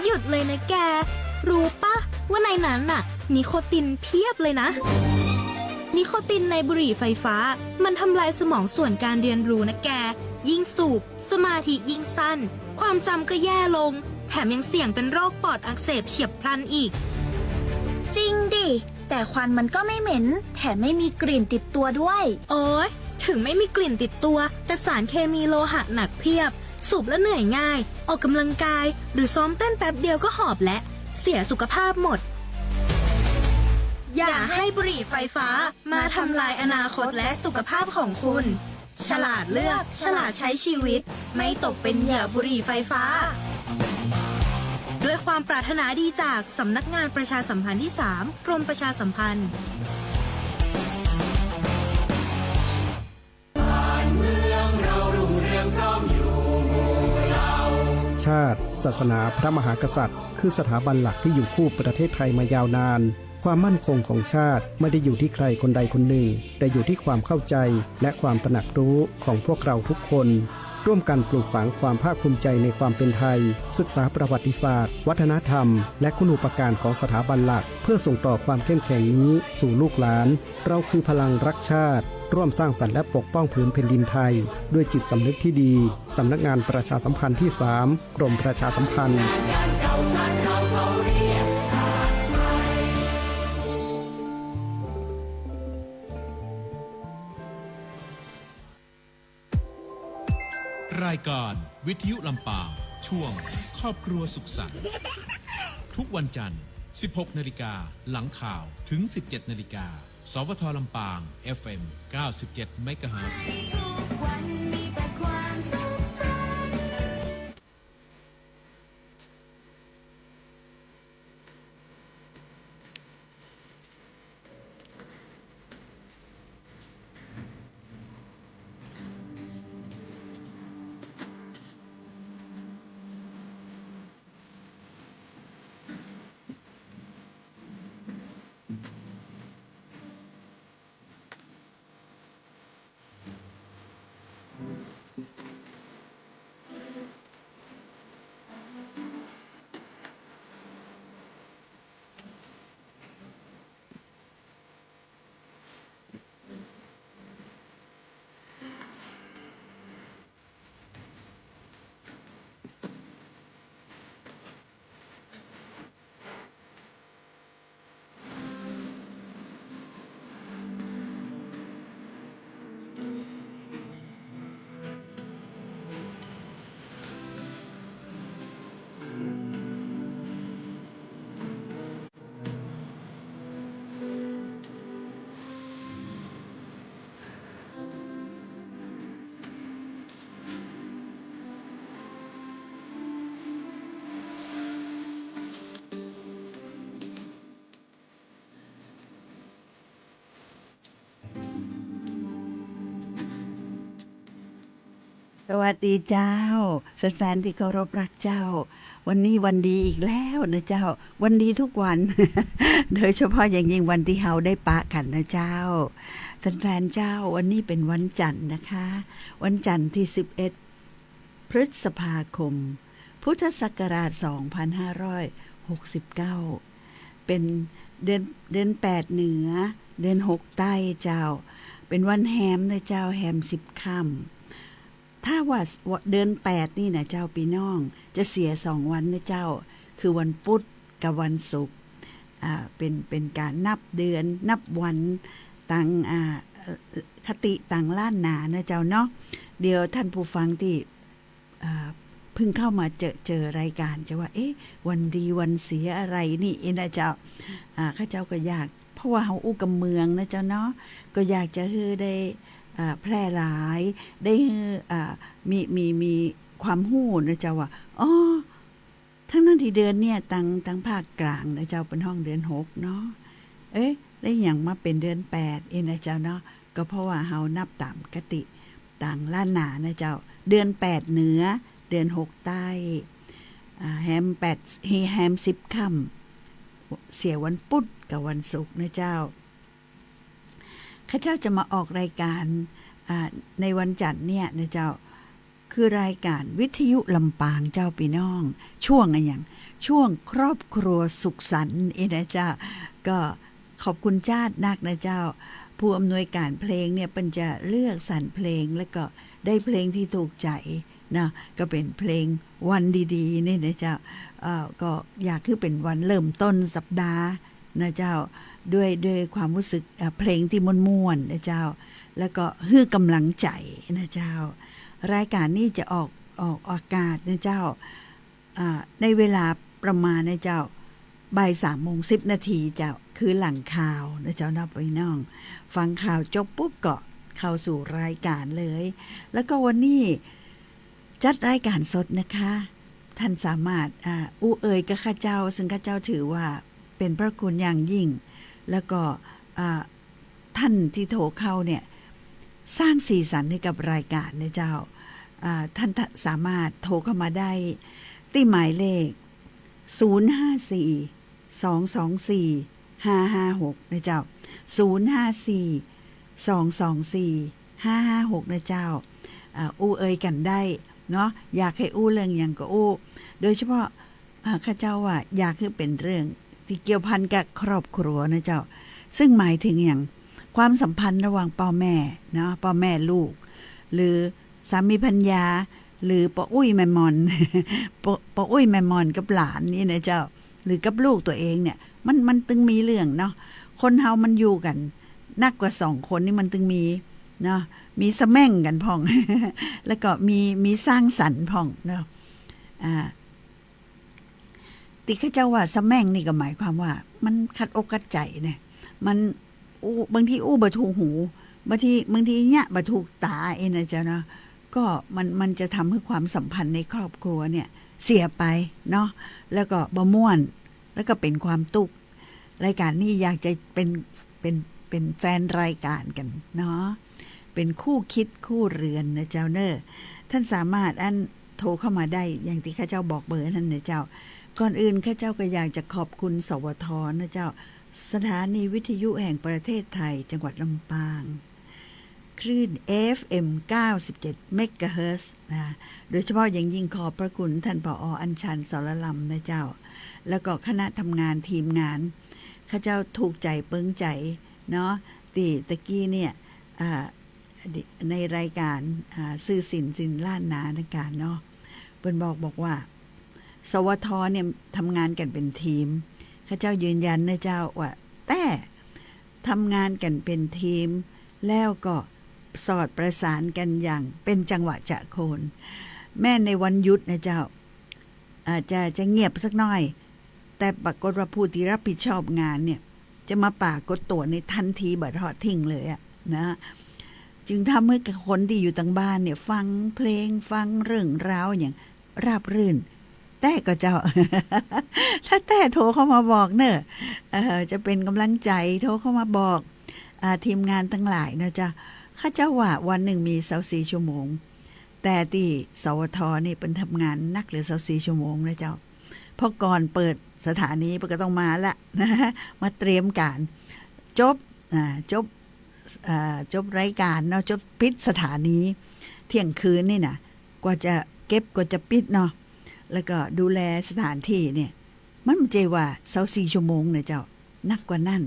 หยุดเลยนะแกรู้ปะว่าในนั้นน่ะนิโคตินเพียบเลยนะนิโคตินในบุหรี่ไฟฟ้ามันทำลายสมองส่วนการเรียนรู้นะแกยิ่งสูบสมาธิยิ่งสั้นความจำก็แย่ลงแถมยังเสี่ยงเป็นโรคปอดอักเสบเฉียบพลันอีกจริงดิแต่ควันมันก็ไม่เหม็นแถมไม่มีกลิ่นติดตัวด้วยโอ้ยถึงไม่มีกลิ่นติดตัวแต่สารเคมีโลหะหนักเพียบสูบแล้วเหนื่อยง่ายออกกำลังกายหรือซ้อมเต้นแป๊บเดียวก็หอบและเสียสุขภาพหมดอย่าให้บุหรี่ไฟฟ้ามาทำลายอนาคตและสุขภาพของคุณฉลาดเลือกฉลาดใช้ชีวิตไม่ตกเป็นเหยื่อบุหรี่ไฟฟ้าด้วยความปรารถนาดีจากสำนักงานประชาสัมพันธ์ที่ 3 กรมประชาสัมพันธ์ชาติศาสนาพระมหากษัตริย์คือสถาบันหลักที่อยู่คู่ประเทศไทยมายาวนานความมั่นคงของชาติไม่ได้อยู่ที่ใครคนใดคนหนึ่งแต่อยู่ที่ความเข้าใจและความตระหนักรู้ของพวกเราทุกคนร่วมกันปลูกฝังความภาคภูมิใจในความเป็นไทยศึกษาประวัติศาสตร์วัฒนธรรมและคุณูปการของสถาบันหลักเพื่อส่งต่อความเข้มแข็งนี้สู่ลูกหลานเราคือพลังรักชาติร่วมสร้างสรรค์และปกป้องผืนแผ่นดินไทยด้วยจิตสำนึกที่ดีสำนักงานประชาสัมพันธ์ที่ 3 กรมประชาสัมพันธ์รายการวิทยุลำปางช่วงครอบครัวสุขสันต์ทุกวันจันทร์ 16 นาฬิกาหลังข่าวถึง 17 นาฬิกาสวทลำปาง FM 97 เมกะเฮิรตซ์สวัสดีเจ้าแฟนๆที่เคารพรักเจ้าวันนี้วันดีอีกแล้วนะเจ้าวันดีทุกวัน โดยเฉพาะอย่างยิ่งวันที่เฮาได้ปะกันนะเจ้าแฟนๆเจ้าวันนี้เป็นวันจันทร์นะคะวันจันทร์ที่11พฤษภาคมพุทธศักราช2569เป็นเดือน8เหนือเดือน6ใต้เจ้าเป็นวันแฮมนะเจ้าแฮม10ค่ำถ้าว่าเดือน8นี่นะเจ้าพี่น้องจะเสีย2วันนะเจ้าคือวันพุธกับวันศุกร์เป็นการนับเดือนนับวันต่างคติต่างล้านนานะเจ้าเนาะเดี๋ยวท่านผู้ฟังที่เพิ่งเข้ามาเจอรายการจะว่าเอ๊ะวันดีวันเสียอะไรนี่นะเจ้าข้าเจ้าก็อยากเพราะว่าเฮาอู้กับเมืองนะเจ้าเนาะก็อยากจะให้ได้แพร่หลายได้มีความหู้นะเจ้าว่าอ๋อทั้งนั้นที่เดือนเนี่ยตั้งภาคกลางนะเจ้าเป็นห้องเดือน6เนาะเอ๊ะได้อย่างมาเป็นเดือน8นะเจ้าเนาะก็เพราะว่าเฮานับตามกติต่างล้านนานะเจ้าเดือน8เหนือเดือน6ใต้แฮม10ค่ำเสียวันพุธกับวันศุกร์นะเจ้าข้าเจ้าจะมาออกรายการในวันจันทร์เนี่ยนะเจ้า คือรายการวิทยุลำปางเจ้าพี่น้องช่วงอะไรอย่างช่วงครอบครัวสุขสันต์นะเจ้าก็ขอบคุณชาตินักนะเจ้าผู้อำนวยการเพลงเนี่ยเป็นจะเลือกสรรเพลงแล้วก็ได้เพลงที่ถูกใจนะก็เป็นเพลงวันดีๆนี่นะเจ้าก็อยากคือเป็นวันเริ่มต้นสัปดาห์นะเจ้าด้วยความรู้สึกเพลงที่ม่วนๆนะเจ้าแล้วก็ฮื้อกำลังใจนะเจ้ารายการนี้จะออกอากาศนะเจ้าในเวลาประมาณนะเจ้าบ่าย 3:10 นาทีเจ้าคือหลังข่าวนะเจ้านะพี่น้องฟังข่าวจบปุ๊บก็เข้าสู่รายการเลยแล้วก็วันนี้จัดรายการสดนะคะท่านสามารถอู้เอ่ยกับข้าเจ้าซึ่งข้าเจ้าถือว่าเป็นพระคุณอย่างยิ่งแล้วก็ท่านที่โทรเข้าเนี่ยสร้างสีสันให้กับรายการนะเจ้าท่านสามารถโทรเข้ามาได้ที่หมายเลข054-224-556นะเจ้า054-224-556นะเจ้าอู้เอ่ยกันได้เนาะอยากให้อู้เรื่องอย่างก็อู้โดยเฉพาะข้าเจ้าว่าอยากให้เป็นเรื่องที่เกี่ยวพันกับครอบครัวนะเจ้าซึ่งหมายถึงอย่างความสัมพันธ์ระหว่างพ่อแม่เนาะพ่อแม่ลูกหรือสามีภรรยาหรือป้าอุ้ยแม่มอนป้าอุ้ยแม่มอนกับหลานนี่นะเจ้าหรือกับลูกตัวเองเนี่ยมันตึงมีเรื่องเนาะคนเฮามันอยู่กันนักกว่า2คนนี่มันตึงมีเนาะมีสะแม่งกันพ่อง แล้วก็มีสร้างสรรค์พ่องเนาะติข้าเจ้าว่าสะแม่งนี่ก็หมายความว่ามันขัดอกขัดใจเนี่ยมันบางทีบ่ถูกหูบางทีเนี่ยบ่ถูกตาเองนะเจ้าเนาะก็มันจะทำให้ความสัมพันธ์ในครอบครัวเนี่ยเสียไปเนาะแล้วก็บ่ม่วนแล้วก็เป็นความตุกข์รายการนี้อยากจะเป็นแฟนรายการกันเนาะเป็นคู่คิดคู่เรือนนะเจ้าเนอะท่านสามารถโทรเข้ามาได้อย่างที่ข้าเจ้าบอกเบอร์นั่นนะเจ้าก่อนอื่นข้าเจ้าก็อยากจะขอบคุณสวทนะเจ้าสถานีวิทยุแห่งประเทศไทยจังหวัดลำปางคลื่น FM 97 เมกะเฮิรตซ์นะโดยเฉพาะอย่างยิ่งขอบพระคุณท่านผอ.อัญชัน สรลำนะเจ้าแล้วก็คณะทำงานทีมงานข้าเจ้าถูกใจเปิ้งใจเนาะตะกี้เนี่ยในรายการสื่อสินล้านนาในการเนาะเปิ้นบอกว่าสวทเนี่ยทำงานกันเป็นทีมข้าเจ้ายืนยันนะเจ้าว่าแต่ทำงานกันเป็นทีมแล้วก็สอดประสานกันอย่างเป็นจังหวะจะโคนแม่ในวันหยุดนะเจ้าอาจจะเงียบสักหน่อยแต่ปรากฏว่าผู้ที่รับผิดชอบงานเนี่ยจะมาป่ากดตัวในทันทีบัดทอดทิ้งเลยอะนะจึงทำให้คนที่อยู่ต่างบ้านเนี่ยฟังเพลงฟังเรื่องราวอย่างราบรื่นแต่ก็เจ้า ถ้าแต่โทรเข้ามาบอกเนอะจะเป็นกำลังใจโทรเข้ามาบอกทีมงานทั้งหลายนะจ๊ะข้าเจ้าว่าวันหนึ่งมี24 ชั่วโมงแต่ที่สวทนี่เป็นทำงานนักหรือ24 ชั่วโมงนะเจ้าพอก่อนเปิดสถานีก็ต้องมาละนะมาเตรียมการจบรายการเนาะจบปิดสถานีเที่ยงคืนนี่นะกว่าจะเก็บกว่าจะปิดเนาะแล้วก็ดูแลสถานที่เนี่ยมันไม่ใช่ว่า24 ชั่วโมงนะเจ้านักกว่านั่น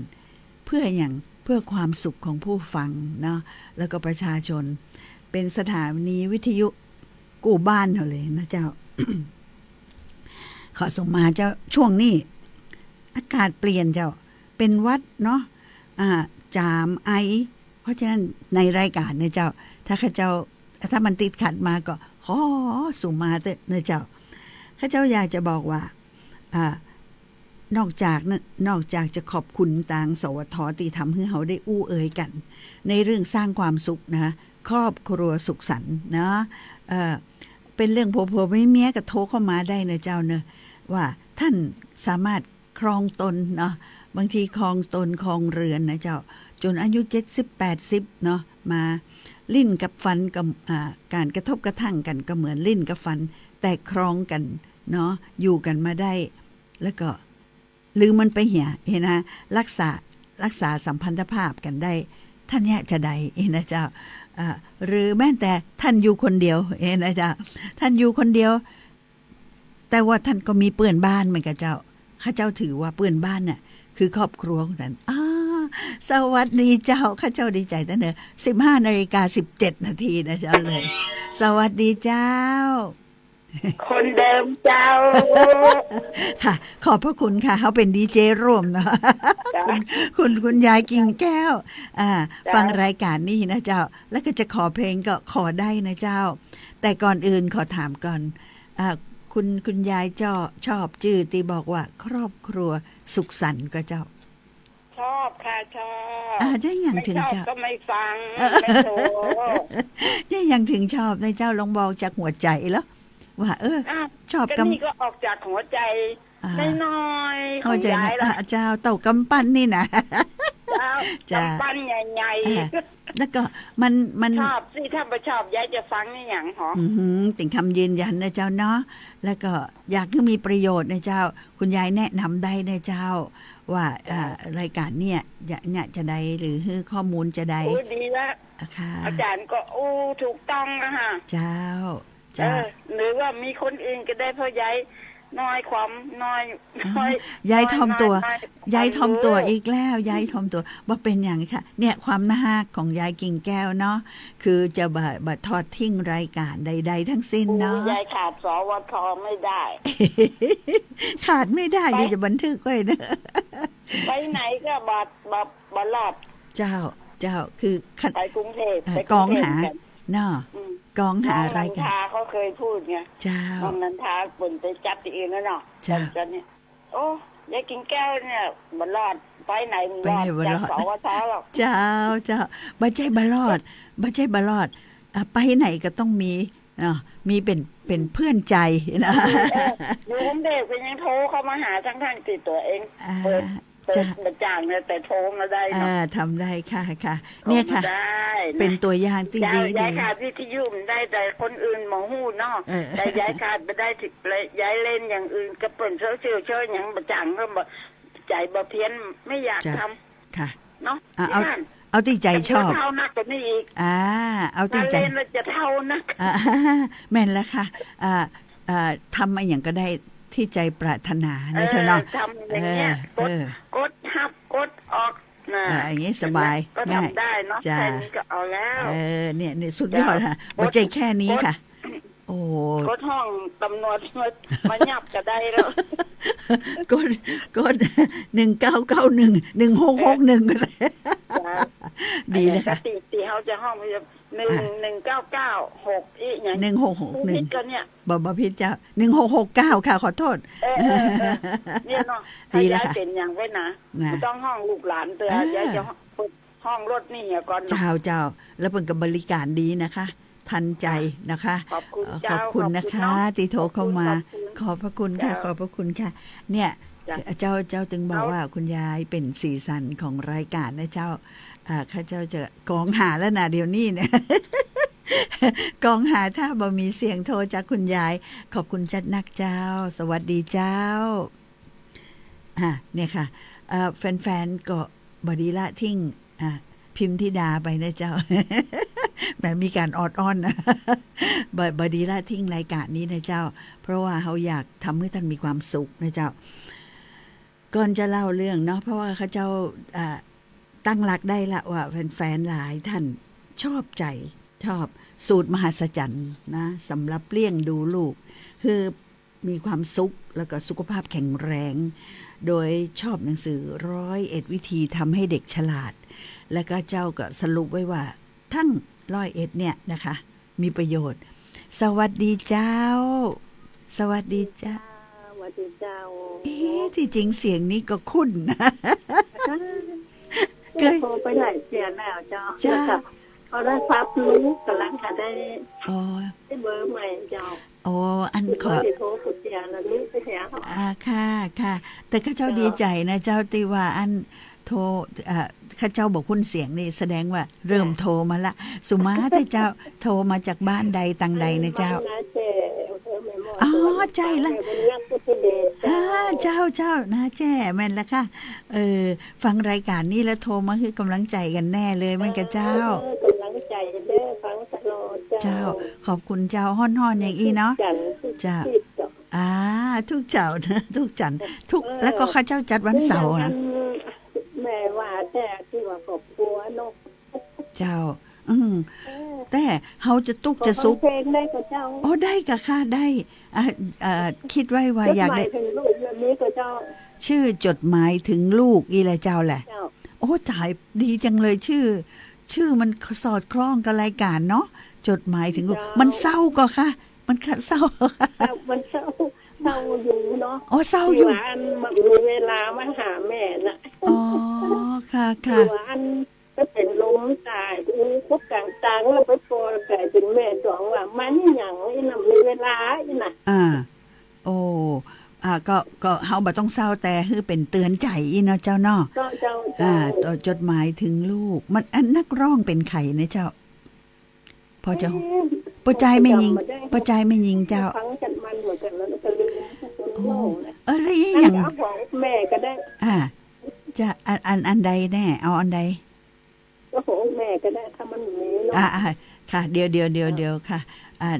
เพื่ออย่างเพื่อความสุขของผู้ฟังเนาะแล้วก็ประชาชนเป็นสถานีวิทยุกู้บ้านเขาเลยนะเจ้า ขอส่งมาเจ้าช่วงนี้อากาศเปลี่ยนเจ้าเป็นวัดเนาะจามไอเพราะฉะนั้นในรายการเนี่ยเจ้าถ้ามันติดขัดมาก็ขอส่งมาเถอะนะเจ้าข้าเจ้าอยากจะบอกว่านอกจากจะขอบคุณทางสวทที่ทำให้เขาได้อู้เอ่ยกันในเรื่องสร้างความสุขนะครอบครัวสุขสันต์นะเป็นเรื่องผัวๆเมียก็โทรเข้ามาได้นะเจ้าเนอะว่าท่านสามารถครองตนเนาะบางทีครองตนครองเรือนนะเจ้าจนอายุ70-80เนาะมาลิ้นกับฟันกับการกระทบกระทั่งกันก็เหมือนลิ้นกับฟันแต่ครองกันเนาะอยู่กันมาได้แล้วก็ลืมมันไปเห็นนะรักษาสัมพันธภาพกันได้ท่านเนี่ยจะได้เห็นนะเจ้า หรือแม้แต่ท่านอยู่คนเดียวนะเจ้าท่านอยู่คนเดียวแต่ว่าท่านก็มีเปื่อนบ้านเหมือนกับเจ้าข้าเจ้าถือว่าเปื่อนบ้านน่ะคือครอบครัวของท่านสวัสดีเจ้าข้าเจ้าดีใจตั้งแต่15:17 นาทีนะเจ้าเลยสวัสดีเจ้าคนเดิมเจ้า ค่ะขอบพระคุณค่ะเขาเป็นดีเจร่วมเนาะคุณยายกิ่งแก้วฟังรายการนี้นะเจ้าแล้วก็จะขอเพลงก็ขอได้นะเจ้าแต่ก่อนอื่นขอถามก่อนคุณยายชอบชื่อที่บอกว่าครอบครัวสุขสันต์ก็เจ้าชอบค่ะชอบได้อย่างถึงชอบก็ไม่ฟังไม่โทรได้อย่างถึงชอบในเจ้าลองบอกจากหัวใจแล้วว่าชอบกำนี่ก็ออกจากหัวใจน้อยๆของยายละเจ้าเต่ากำปั้นนี่นะเจ้ากำปั้นใหญ่ๆแล้วก็มันชอบสิถ้าไม่ชอบยายจะฟังนี่อย่างหรอเป็นคำยืนยันนะเจ้าเนาะแล้วก็อยากให้มีประโยชน์นะเจ้าคุณยายแนะนำได้นะเจ้าว่ารายการเนี่ยจะได้หรือข้อมูลจะได้ดีแล้วอาจารย์ก็ถูกต้องนะฮะเจ้าหรือว่ามีคนอื่นก็ได้เพราะยายน้อยความน้อยยายทอมตัวยายทอมตัวอีกแล้วยายทอมตัวว่าเป็นอย่างค่ะเนี่ยความน่าฮักของยายกิ่งแก้วเนาะคือจะบ่ทอดทิ้งรายการใดๆทั้งสิ้นเนาะยายขาดสวทไม่ได้ขาดไม่ได้เดี๋ยวจะบันทึกไว้นะไปไหนก็บัดรอดเจ้าคือไปกรุงเทพกองหาเนาะกองหารายการเขาเคยพูดไงเจ้านันทาฝนไปจับที่อื่นแล้วเนาะจันเนี่ยยายกิ่งแก้วเนี่ยบัดรอดไปไหนบัดรอดจากสวทหรอกเจ้าบ่ใช่บัดรอดไปไหนก็ต้องมีเนาะมีเป็นเพื่อนใจนะอยู่กรุงเทพก็ยังโทรเข้ามาหาทั้งติดตัวเองเปิดมาจ้างเนี่ยแต่โทรมาได้เนาะทำได้ค่ะเนี่ยค่ะเป็นตัวอย่างที่ดียายขาดวิทยุมได้แต่คนอื่นหมอหูเนาะแต่ยายขาดไปได้ถึงยายเล่นอย่างอื่นกระเปิ่นเชื่ออย่างมาจ้างก็บ่ใจบ่เพี้ยนไม่อยากทำค่ะเนาะเอาที่ใจชอบเท่านักกว่านี้อีกเอาที่ใจเล่นแล้วจะเท่านักแม่นแล้วค่ะทำอะไรอย่างก็ได้ที่ใจปรารถนานะเจ้าเนาะทำอย่างเงี้ยกดทับกดออกอย่างนี้สบายง่ายได้เนาะแค่นี้ก็เอาแล้วเนี่ยสุดยอดค่ะบ่ใจแค่นี้ค่ะโอ้กดห้องตำรวจมายับก็ได้แล้วกด1991 1661อะไรดีเลยค่ะตีเขาจะห้อง1996อีกอย่าง1661ก็เนี่ยบ่ผิดจ้ะ1669ค่ะขอโทษเนี่ยเนาะดีแล้วค่ะเป็นอย่างไว้นะต้องห้องลูกหลานเตือนยายจะห้องรถนี่ก่อนเจ้าแล้วเป็นกับบริการดีนะคะทันใจนะคะขอบคุณนะคะที่โทรเข้ามาขอบพระคุณค่ะขอบพระคุณค่ะเนี่ยเจ้าจึงบอกว่าคุณยายเป็นสีสันของรายการนะเจ้าข้าเจ้าจะกองหาแล้วนะเดี๋ยวนี้เนี่ยกองหาถ้าบ่มีเสียงโทรจากคุณยายขอบคุณจัดนักเจ้าสวัสดีเจ้าเนี่ยค่ะแฟนๆก็บดีละทิ้งพิมพ์ธิดาไปนะเจ้าแบบมีการออดอ้อนนะบดีละทิ้งรายการนี้นะเจ้าเพราะว่าเขาอยากทำให้ท่านมีความสุขนะเจ้าก่อนจะเล่าเรื่องเนาะเพราะว่าเขาเจ้าตั้งหลักได้ละว่าแฟนๆหลายท่านชอบสูตรมหัศจรรย์นะสำหรับเลี้ยงดูลูกคือมีความสุขแล้วก็สุขภาพแข็งแรงโดยชอบหนังสือ101วิธีทำให้เด็กฉลาดแล้วก็เจ้าก็สรุปไว้ว่าทั้ง101เนี่ยนะคะมีประโยชน์สวัสดีเจ้าสวัสดีเจ้าสวัสดีเจ้าที่จริงเสียงนี้ก็คุ้นนะเคยโทรไปหลายเสียงแล้วเจ้าเขาได้รับรู้กำลังจะได้ได้เบอร์ใหม่เจ้าอันขอโทรกุญแจแล้วนี่ไปเสียค่ะแต่ข้าเจ้าดีใจนะเจ้าติว่าอันโทรข้าเจ้าบอกคุณเสียงนี่แสดงว่าเริ่มโทรมาละสุมาแต่เจ้าโทรมาจากบ้านใดต่างใดนะเจ้าใจละเจ้านะแจ้แม่นละค่ะฟังรายการนี้แล้วโทรมาคือกำลังใจกันแน่เลยแม่กับเจ้ากำลังใจกันเด้อ เจ้าขอบคุณเจ้าฮ้อนๆอย่างอีเนาะ จันทร์ เจ้า ที่เจ้า ทุกเจ้านะทุกจันทร์ทุกแล้วก็ข้าเจ้าจัดวันเสาร์นะ แม่ว่าแต่ที่ว่าครอบครัวเนาะ เจ้าแต่เฮาจะตุกจะซุก เพลงได้กับเจ้า โอ้ได้กะค่ะได้คิดไว้ว่าอยากได้ จดหมถึงลูกแบบนี้กับเจ้า ชื่อจดหมายถึงลูกอีละเจ้าแหละ เจ้า โอ้ถ่ายดีจังเลยชื่อมันสอดคล้องกับรายการเนาะจดหมายถึงลูกมันเศร้าก็ค่ะ มันเศร้า มันเศร้าอยู่เนาะ อ๋อเศร้าอยู่ ที่ว่าอันมันมีเวลามาหาแม่น่ะ อ๋อค่ะค่ะ ที่ว่าอันก็เป็นลมตายพวกกลางๆแล้วไปปล่อยไก่เป็นแม่สองว่ามันหยังอีน่ะมีเวลาอีน่ะ โอ้ก็เฮาบ่ต้องเศร้าแต่คือเป็นเตือนใจอีเนาะเจ้าเนาะ ก็เจ้า ต่อจดหมายถึงลูกมันอันนักร้องเป็นไข่นะเจ้าพอจะปใจไม่ยิงปใจไม่ยิงเจ้า ฟังจัดมันเหมือนกันแล้วก็ลืมคนโง่นะ อะไรอย่าง เอาของแม่ก็ได้ จะอันใดแน่เอาอันใด ก็ของแม่ก็ได้ถ้ามันมีเนาะ ค่ะเดี๋ยวค่ะ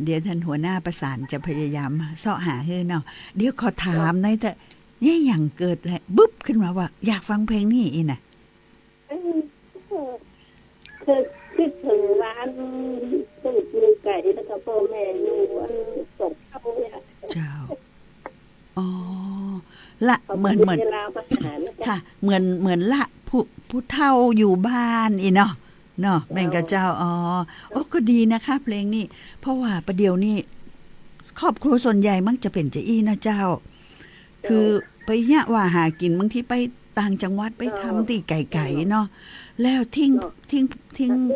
เดี๋ยวท่านหัวหน้าประสานจะพยายามเสาะหาให้เนาะเดี๋ยวขอถามหน่อยแต่เนี่ยอย่างเกิดแหละบึ๊บขึ้นมาว่าอยากฟังเพลงนี้อีน่ะ คือคิดถึงร้านสูตรมีไก่แล้วก็พ่อแม่อยู่อันตกเข้าเนี่ย เจ้าอ๋อละเหมือน เวลามาหาแล้ว ค่ะเหมือนละผู้เฒ่าอยู่บ้านอีเนาะแม่งกับเจ้าโอ้ก็ดีนะคะเพลงนี้เพราะว่าประเดี๋ยวนี้ครอบครัวส่วนใหญ่มักจะเป็นจะอี้นะเจ้า คือไปเนี่ยว่าหากินบางทีไปต่างจังหวัดไปทำตีไก่เนาะแล้วทิ้ง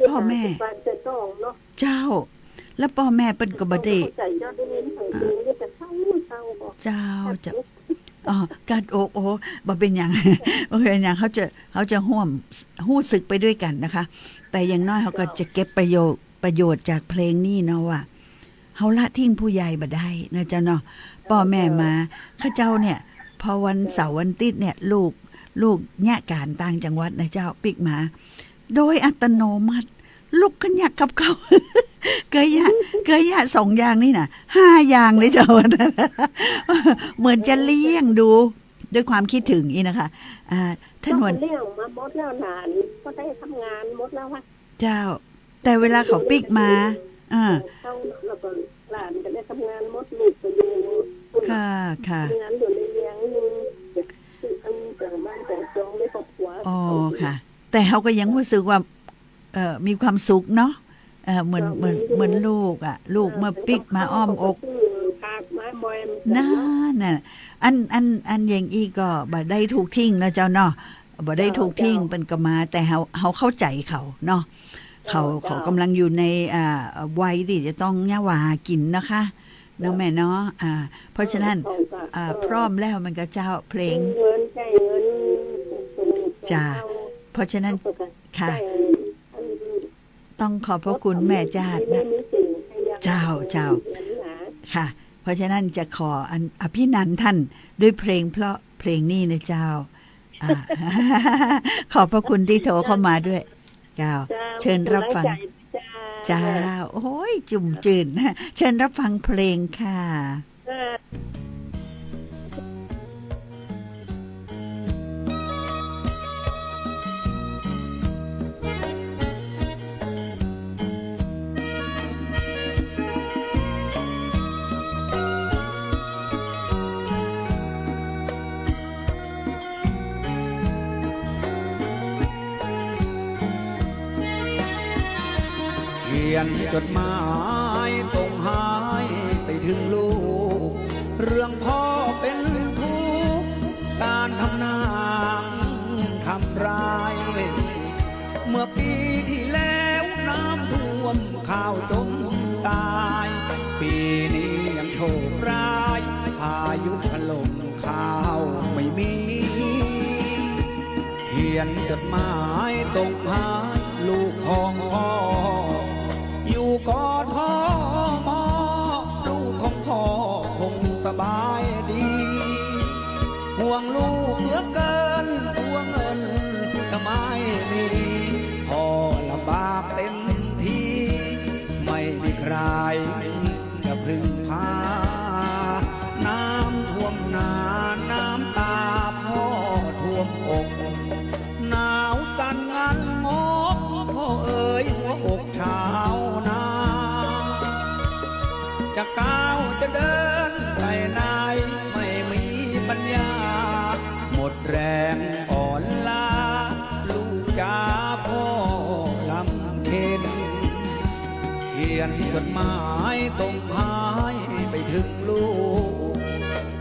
พ่อแม่เจ้า แล้วพ่อแม่เป็นก็บ่ได้เจ้าจะการโอ้บ่เป็นอย่างบ่เป็นอย่างเขาจะหู้สึกไปด้วยกันนะคะ แต่อย่างน้อยเขาก็จะเก็บประโยชน์จากเพลงนี้เนาะว่าเฮาละทิ้งผู้ใหญ่บ่ได้นะเจ้าเนาะพ่อแม่มาข้าเจ้าเนี่ยพอวันเสาร์วันอาทิตย์เนี่ยลูกเนี่ยการต่างจังหวัดนะเจ้าปิกมาโดยอัตโนมัติลุกขึ้นอยากกับเขา เกยยะ2อย่างนี่น่ะ5อย่างเลยเจ้า เหมือนจะเลี้ยงดูด้วยความคิดถึงอีนะคะท่านวัน เลี้ยงมาหมดแล้วนานก็ได้ทำงานหมดแล้วว่า เจ้าแต่เวลาเขาปิกมาเขาแล้วก็หลานก็ได้ทำงานหมดลูกไปอยู่ค่ะงานอยู่ในเลี้ยงนึงอันแต่งบ้านแต่งจองได้ครอบครัวค่ะ แต่เขาก็ยังรู้สึกว่ามีความสุขเนาะเหมือนลูกลูกมาปิกมาอ้อมอกน่ะอันอย่างอีก็บ่ได้ถูกทิ้งนะเจ้าเนาะบ่ได้ถูกทิ้งเป็นก็มาแต่เขาเข้าใจเขาเนาะเขากำลังอยู่ในวัยที่จะต้องย่าหวากินนะคะน้องแม่เนาะเพราะฉะนั้นพร้อมแล้วมันก็เจ้าเพลงจ้าเพราะฉะนั้นค่ะต้องขอบพระคุณแม่จาดนะเจ้าค่ะเพราะฉะนั้นจะขออภินันท์ท่านด้วยเพลงเพราะเพลงนี้นะเจ้าขอบพระคุณที่โทรเข้ามาด้วยเจ้าเชิญรับฟังเจ้าโอ้ยจุ่มจืดนะเชิญรับฟังเพลงค่ะเขียนจดหมายส่งหายไปถึงลูกเรื่องพ่อเป็นทุกข์การทำนาทำร้ายเมื่อปีที่แล้วน้ำท่วมข้าวจมตายปีนี้ยังโชคร้ายพายุถล่มข้าวไม่มีเขียนจดหมายส่งหายลูกของพ่ออยู่กอทมลูกของพ่อคงสบายดีห่วงลูกเหลือเกินห่วงเงินก็ไม่มีพ่อลำบากเต็มที่ไม่มีใคร ดแรงอ่อนล้าลูกจ้าพ่อลำเค็นเขียนจดหมายส่งหายไปถึงลูก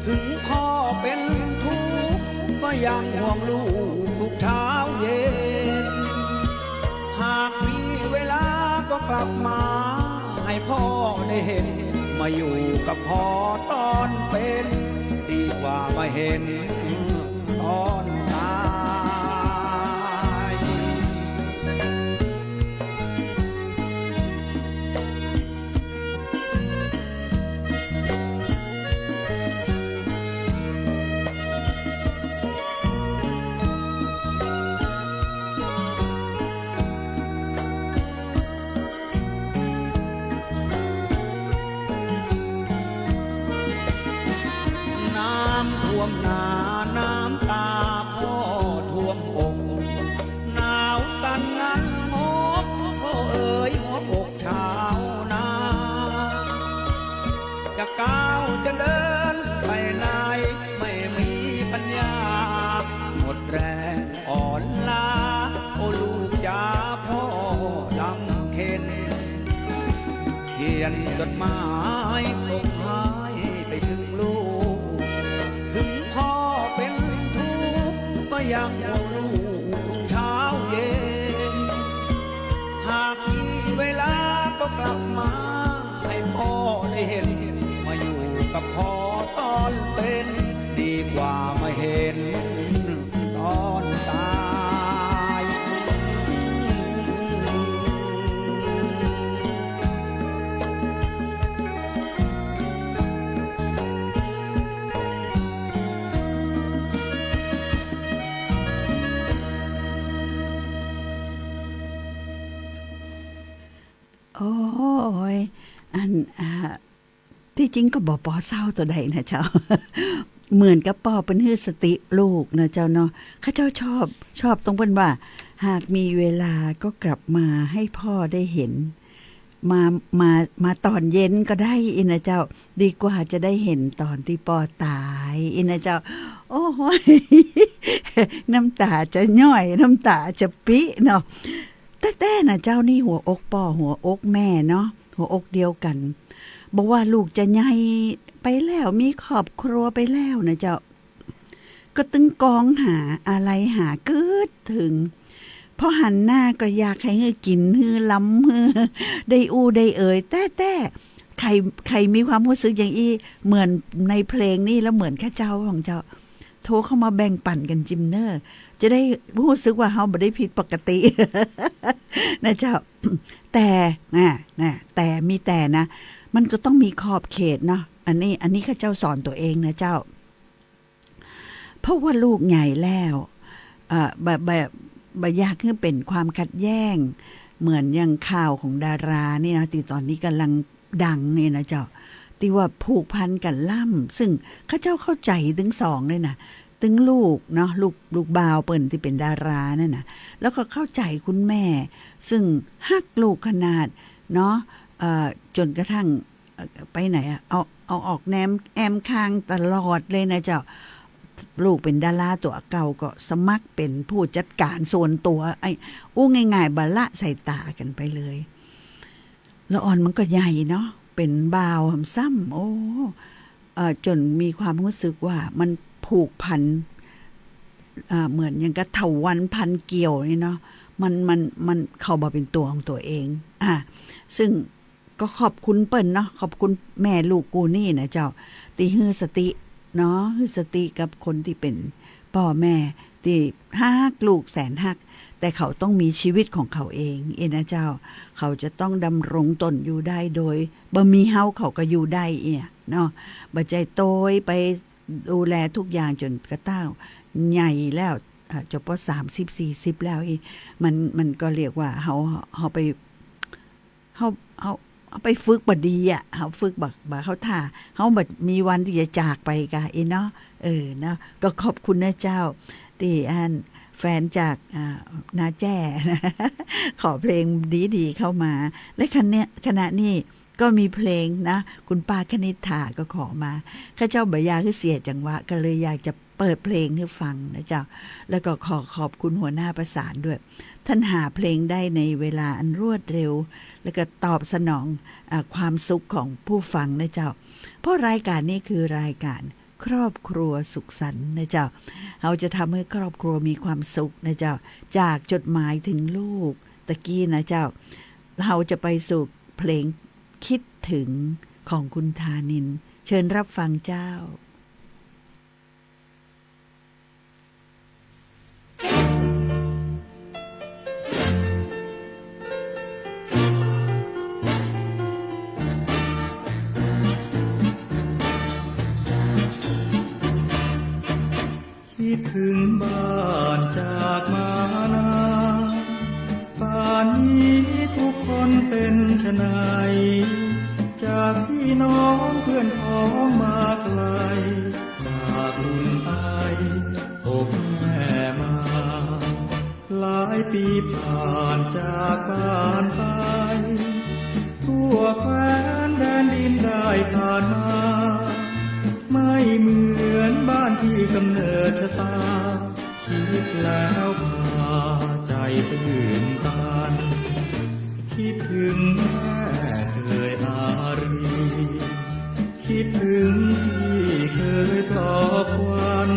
ถึงข้อเป็นทุกข์ก็ยังห่วงลูกทุกเช้าเย็นหากมีเวลาก็กลับมาให้พ่อได้เห็นมาอยู่กับพ่อตอนเป็นดีกว่ามาเห็นตอนตาย น้ำท่วมนาน้ำตาพ่อท่วมอกหนาวตันนั้นงกพ่อเอ๋ยหัวอกชาวนาจะก้าวจะเดินไปไหนไม่มีปัญญาหมดแรงอ่อนล้าโอ้ลูกจ๋าพ่อลำเค็นเขียนจดหมายส่งหายไปถึงลูกถึงพ่อเป็นทุกข์ก็ยังห่วงลูกทุกเช้าเย็นหากมีเวลาก็กลับมาให้พ่อได้เห็นมาอยู่กับพ่อตอนเป็นดีกว่ามาเห็นตอนตาย โอ้ยอันที่จริงก็บ่ปอเศร้าตัวใดนะเจ้า เหมือนกับปอเป็นฮือสติลูกนะเจ้าเนาะข้าเจ้าชอบตรงเพิ่นว่า หากมีเวลาก็กลับมาให้พ่อได้เห็น มาตอนเย็นก็ได้อินะเจ้าดีกว่าจะได้เห็นตอนที่ปอตายอินะเจ้าโอ้ย น้ำตาจะย่อยน้ำตาจะปิเนาะแต่น่ะเจ้านี่หัวอกปอหัวอกแม่เนาะหัวอกเดียวกันบอกว่าลูกจะใหญ่ไปแล้วมีครอบครัวไปแล้วนะเจ้าก็ตึงกองหาอะไรหาเกิดถึงพอหันหน้าก็อยากให้เงือกินฮือล้ำฮือได้อู้ได้เอ่ยแต่ใครมีความรู้สึกอย่างอี้เหมือนในเพลงนี่แล้วเหมือนแค่เจ้าของเจ้าโทรเข้ามาแบ่งปันกันจิมเนอร์จะได้รู้สึกว่าเฮาบ่ได้ผิดปกติ นะเจ้า แต่แต่มีแต่นะมันก็ต้องมีขอบเขตเนาะอันนี้ข้าเจ้าสอนตัวเองนะเจ้าเพราะว่าลูกใหญ่แล้วแบบอยากให้เป็นความขัดแย้งเหมือนอย่างข่าวของดารานี่นะที่ตอนนี้กำลังดังนี่นะเจ้าที่ว่าผูกพันกันล่ำซึ่งข้าเจ้าเข้าใจถึงสองเลยนะถึงลูกเนาะลูกบ่าวเปิ้นที่เป็นดารานั่นนะแล้วก็เข้าใจคุณแม่ซึ่งฮักลูกขนาดเนาะจนกระทั่งไปไหนเอาออกแอมคางตลอดเลยนะเจ้าลูกเป็นดาราตัวเก่าก็สมัครเป็นผู้จัดการส่วนตัวอู้ง่ายๆบัลละใส่ตากันไปเลยแล้วอ่อนมันก็ใหญ่เนาะเป็นบ่าวหำซ้ำโอ้จนมีความรู้สึกว่ามันผูกพันเหมือนอย่างกับเถาวัลย์พันเกี่ยวนี่เนาะมันเข้ามาเป็นตัวของตัวเองซึ่งก็ขอบคุณเปิ้นเนาะขอบคุณแม่ลูกกูนี่นะเจ้าตีฮือสติเนาะฮือสติกับคนที่เป็นพ่อแม่ที่ฮักลูกแสนฮักแต่เขาต้องมีชีวิตของเขาเองนะเจ้าเขาจะต้องดำรงตนอยู่ได้โดยบ่มีเฮาเขาก็อยู่ได้เนาะบ่ใจโตยไปดูแลทุกอย่างจนกระต้าวใหญ่แล้วจบป30-40แล้วมันก็เรียกว่าเฮาไปฝึกบ่ดีเฮาฝึกบักเขาท่าเฮาบ่มีวันที่จะจากไปกะเนาะเนาะก็ขอบคุณนะเจ้าที่แฟนจากนาแจ้ขอเพลงดีๆเข้ามาและขณะนี้ก็มีเพลงนะคุณป้าคณิษฐาก็ขอมาข้าเจ้าบ่อยากคือเสียจังหวะก็เลยอยากจะ เปิดเพลงให้ฟังนะเจ้าแล้วก็ขอบคุณหัวหน้าประสานด้วยท่านหาเพลงได้ในเวลาอันรวดเร็วแล้วก็ตอบสนองความสุขของผู้ฟังนะเจ้าเพราะรายการนี้คือรายการครอบครัวสุขสันต์นะเจ้าเราจะทำให้ครอบครัวมีความสุขนะเจ้าจากจดหมายถึงลูกตะกี้นะเจ้าเราจะไปสู่เพลงคิดถึงของคุณธานินเชิญรับฟังเจ้าคิดถึงบ้านจากมานานป่านนี้ทุกคนเป็นไฉนจากพี่น้องเพื่อนพ้องมาไกลจากอุ่นไออกแม่มาหลายปีผ่านจากบ้านไปทั่วแคว้นแดนดินได้ผ่านมาไม่เหมือนบ้านที่กำเนิดชะตาคิดแล้วพาใจตื่นตันคิดถึงแม่เคยอารีคิดถึงที่เคยปลอบขวัญ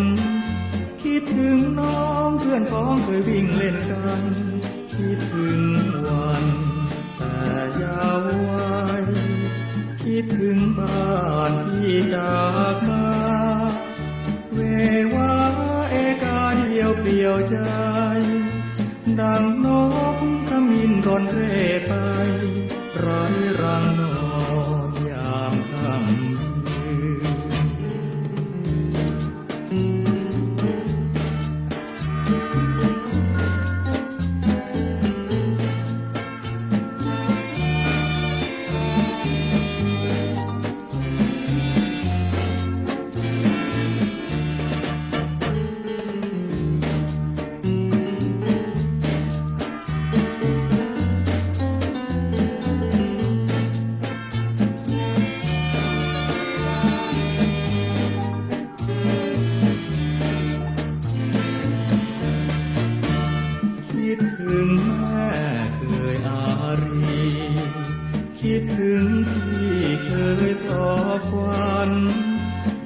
คิดถึงน้องเพื่อนพ้องเคยวิ่งเล่นกันคิดถึงวันแต่เยาว์วัยคิดถึงบ้านที่จากมาเววาเอกาเดียวเปลี่ยวใจดังนกขมิ้นร่อนเร่ไปไร้รังนอนยามค่ำคืคิดถึงแม่เคยอารีคิดถึงที่เคยปลอบขวัญ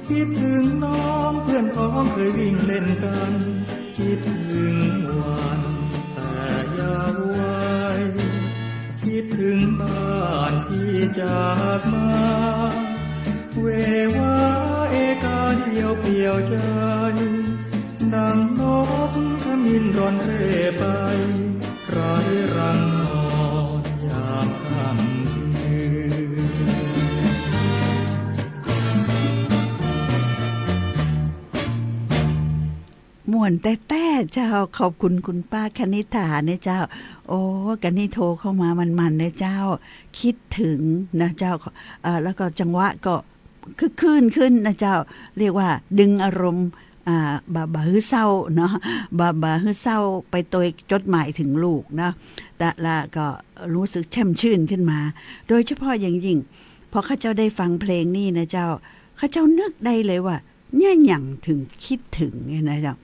คิดถึงน้องเพื่อนพ้องเคยวิ่งเล่นกันคิดถึงวันแต่เยาว์วัยคิดถึงบ้านที่จากมาเววาเอกาเดียวเปลี่ยวใจดังนกขมิ้นร่อนเร่ไปไร้รังนอนยามค่ำคืน ม่วนแต่เจ้าขอบคุณคุณป้าคณิษฐาเนี่ยเจ้าโอ้กันนี่โทรเข้ามามันเนี่ยเจ้าคิดถึงนะเจ้าแล้วก็จังหวะก็คือขึ้นนะเจ้าเรียกว่าดึงอารมณ์บาฮือเศร้าเนาะบาฮือเศร้าไปตัวจดหมายถึงลูกนะแต่ละก็รู้สึกแช่มชื่นขึ้นมาโดยเฉพาะอย่างยิ่งพอข้าเจ้าได้ฟังเพลงนี้นะเจ้าข้าเจ้านึกได้เลยว่าเนี่ยหยั่งถึงคิดถึงเนี่ยนะเจ้า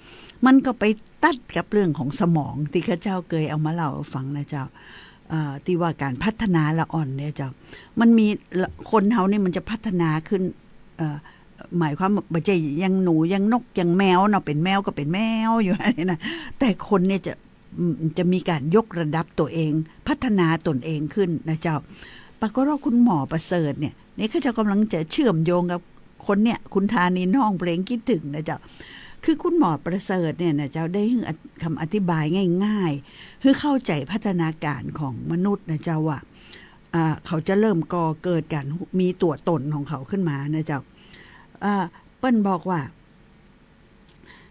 มันก็ไปตัดกับเรื่องของสมองที่ข้าเจ้าเคยเอามาเล่าฟังนะเจ้าที่ว่าการพัฒนาละอ่อนเนี่ยเจ้ามันมีคนเฮานี่มันจะพัฒนาขึ้นหมายความว่าจะยังหนูยังนกยังแมวเนาะเป็นแมวก็เป็นแมวอยู่นี่นะแต่คนเนี่ยจะมีการยกระดับตัวเองพัฒนาตนเองขึ้นนะเจ้าปรากฏว่าคุณหมอประเสริฐเนี่ยเขาจะกำลังจะเชื่อมโยงกับคนเนี่ยคุณธานินห้องเพลงคิดถึงนะเจ้าคือคุณหมอประเสริฐเนี่ยนะเจ้าได้คำอธิบายง่ายๆคือเข้าใจพัฒนาการของมนุษย์นะเจ้าว่าเขาจะเริ่มก่อเกิดการมีตัวตนของเขาขึ้นมานะเจ้าเปิ้ลบอกว่า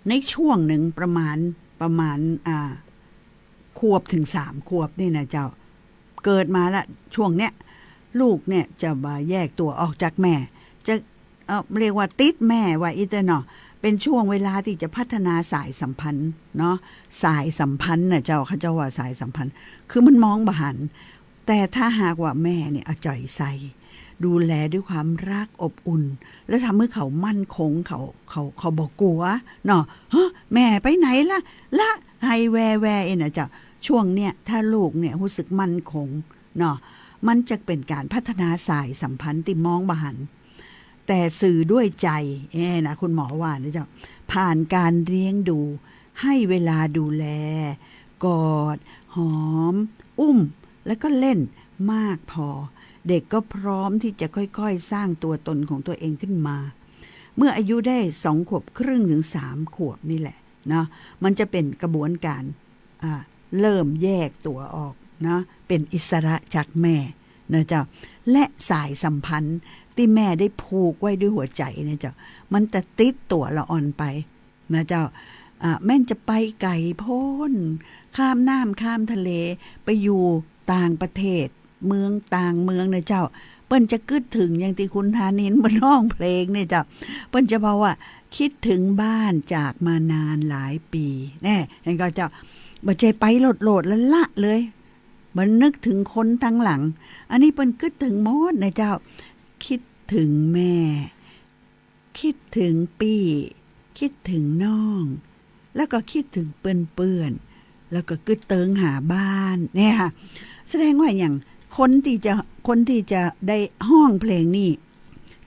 ในช่วงหนึ่งประมาณขวบถึง3 ขวบนี่นะเจ้าเกิดมาละช่วงเนี้ยลูกเนี่ยจะมาแยกตัวออกจากแม่จะเรียกว่าติดแม่ไว้อีเตอร์เนาะเป็นช่วงเวลาที่จะพัฒนาสายสัมพันธ์เนาะสายสัมพันธ์น่ะเจ้าเขาเจ้าว่าสายสัมพันธ์คือมันมองบ่หันแต่ถ้าหากว่าแม่เนี่ยเอาใจใส่ ดูแลด้วยความรักอบอุ่น แล้วทำให้เขามั่นคงเขาบอกกลัวเนาะแม่ไปไหนละไฮแวเองนะเจ้าช่วงเนี้ยถ้าลูกเนี่ยรู้สึกมั่นคงเนาะมันจะเป็นการพัฒนาสายสัมพันธ์ที่มองบ่หันแต่สื่อด้วยใจนะคุณหมอว่านะเจ้าผ่านการเลี้ยงดูให้เวลาดูแลกอดหอมอุ้มแล้วก็เล่นมากพอเด็กก็พร้อมที่จะค่อยๆสร้างตัวตนของตัวเองขึ้นมาเมื่ออายุได้2 ขวบครึ่งถึง3 ขวบนี่แหละนะมันจะเป็นกระบวนการเริ่มแยกตัวออกนะเป็นอิสระจากแม่นะเจ้าและสายสัมพันธ์ที่แม่ได้ผูกไว้ด้วยหัวใจนะเจ้ามันจะติดตัวละอ่อนไปนะเจ้าแม่จะไปไกลโพ้นข้ามน้ำข้ามทะเลไปอยู่ต่างประเทศเมืองต่างเมืองนะเจ้าเปิ้นจะคิดถึงอย่างที่คุณธานินบนห้องเพลงเนี่ยเจ้าเปิ้นจะบอกว่าคิดถึงบ้านจากมานานหลายปีแน่แล้วก็เจ้าบ่ใจไปโหลดละเลยมันนึกถึงคนทั้งหลังอันนี้เปิ้นคิดถึงหมดนะเจ้าคิดถึงแม่คิดถึงปี้คิดถึงน้องแล้วก็คิดถึงเปื้อนแล้วก็คิดเติงหาบ้านเนี่ยค่ะแสดงว่าอย่างคนที่จะได้ห้องเพลงนี่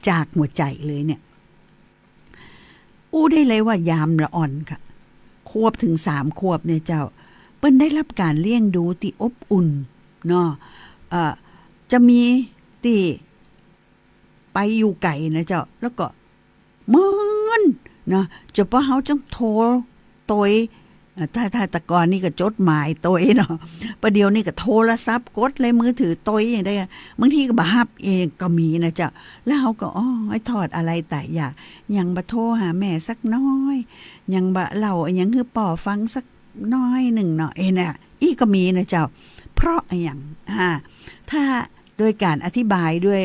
จากหัวใจเลยเนี่ยอู้ได้เลยว่ายามละอ่อนค่ะควบถึง3 ขวบเนี่ยเจ้าเปิ้นได้รับการเลี้ยงดูที่อบอุ่นเนาะจะมีที่ไปอยู่ไกลนะเจ้าแล้วก็มึนเนาะจะเพราะเฮาจังโทรโตยถ้าตะกอนนี่ก็จดหมายโตยเนาะประเดี๋ยวนี่ก็โทรศัพท์กดเลยมือถือโตยอย่างได้บางทีก็บ่ฮับเองก็มีนะเจ้าแล้วเฮาก็ไอ้ทอดอะไรแต่ยังบ่โทรหาแม่สักน้อยยังบ่เล่าอันยังคือป่อฟังสักน้อยหนึ่งเนาะน่ะอีก็มีนะเจ้าเพราะอย่างถ้าโดยการอธิบายด้วย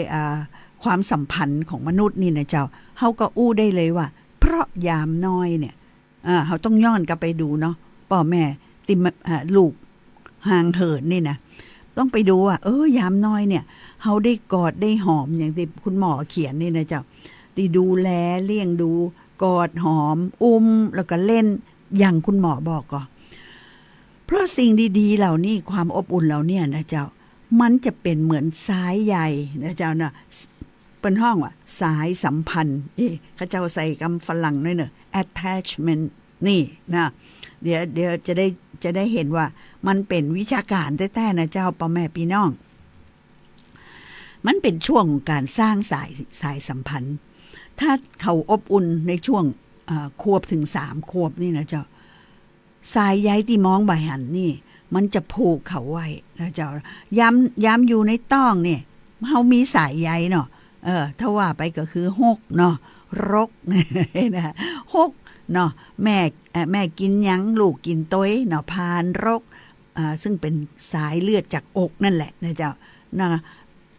ความสัมพันธ์ของมนุษย์นี่นะเจ้าเฮาก็อู้ได้เลยว่าเพราะยามน้อยเนี่ยเขาต้องย้อนกลับไปดูเนาะพ่อแม่ติลูกห่างเหินนี่นะต้องไปดูว่ายามน้อยเนี่ยเขาได้กอดได้หอมอย่างที่คุณหมอเขียนนี่นะเจ้าที่ดูแลเลี้ยงดูกอดหอมอุ้มแล้วก็เล่นอย่างคุณหมอบอกก็เพราะสิ่งดีๆเหล่านี้ความอบอุ่นเหล่านี้นะเจ้ามันจะเป็นเหมือนสายใยนะเจ้านะเป็นห้องว่าสายสัมพันธ์เขาเจ้าใส่คำฝรั่งด้วยเนอะ attachment นี่นะเดี๋ยวจะได้เห็นว่ามันเป็นวิชาการแท้ๆนะเจ้าพ่อแม่พี่น้องมันเป็นช่วงของการสร้างสายสัมพันธ์ถ้าเขาอบอุ่นในช่วงขวบถึง3 ขวบนี่นะเจ้าสายใยที่มองใบหันนี่มันจะผูกเขาไว้นะเจ้าย้ำอยู่ในต้องเนี่ยเขามีสายใยเนาะถ้าว่าไปก็คือ6เนาะรกนะ6เนาะแม่กินยังลูกกินต้ยเนาะพานรกซึ่งเป็นสายเลือดจากอกนั่นแหละนะเจ้านะ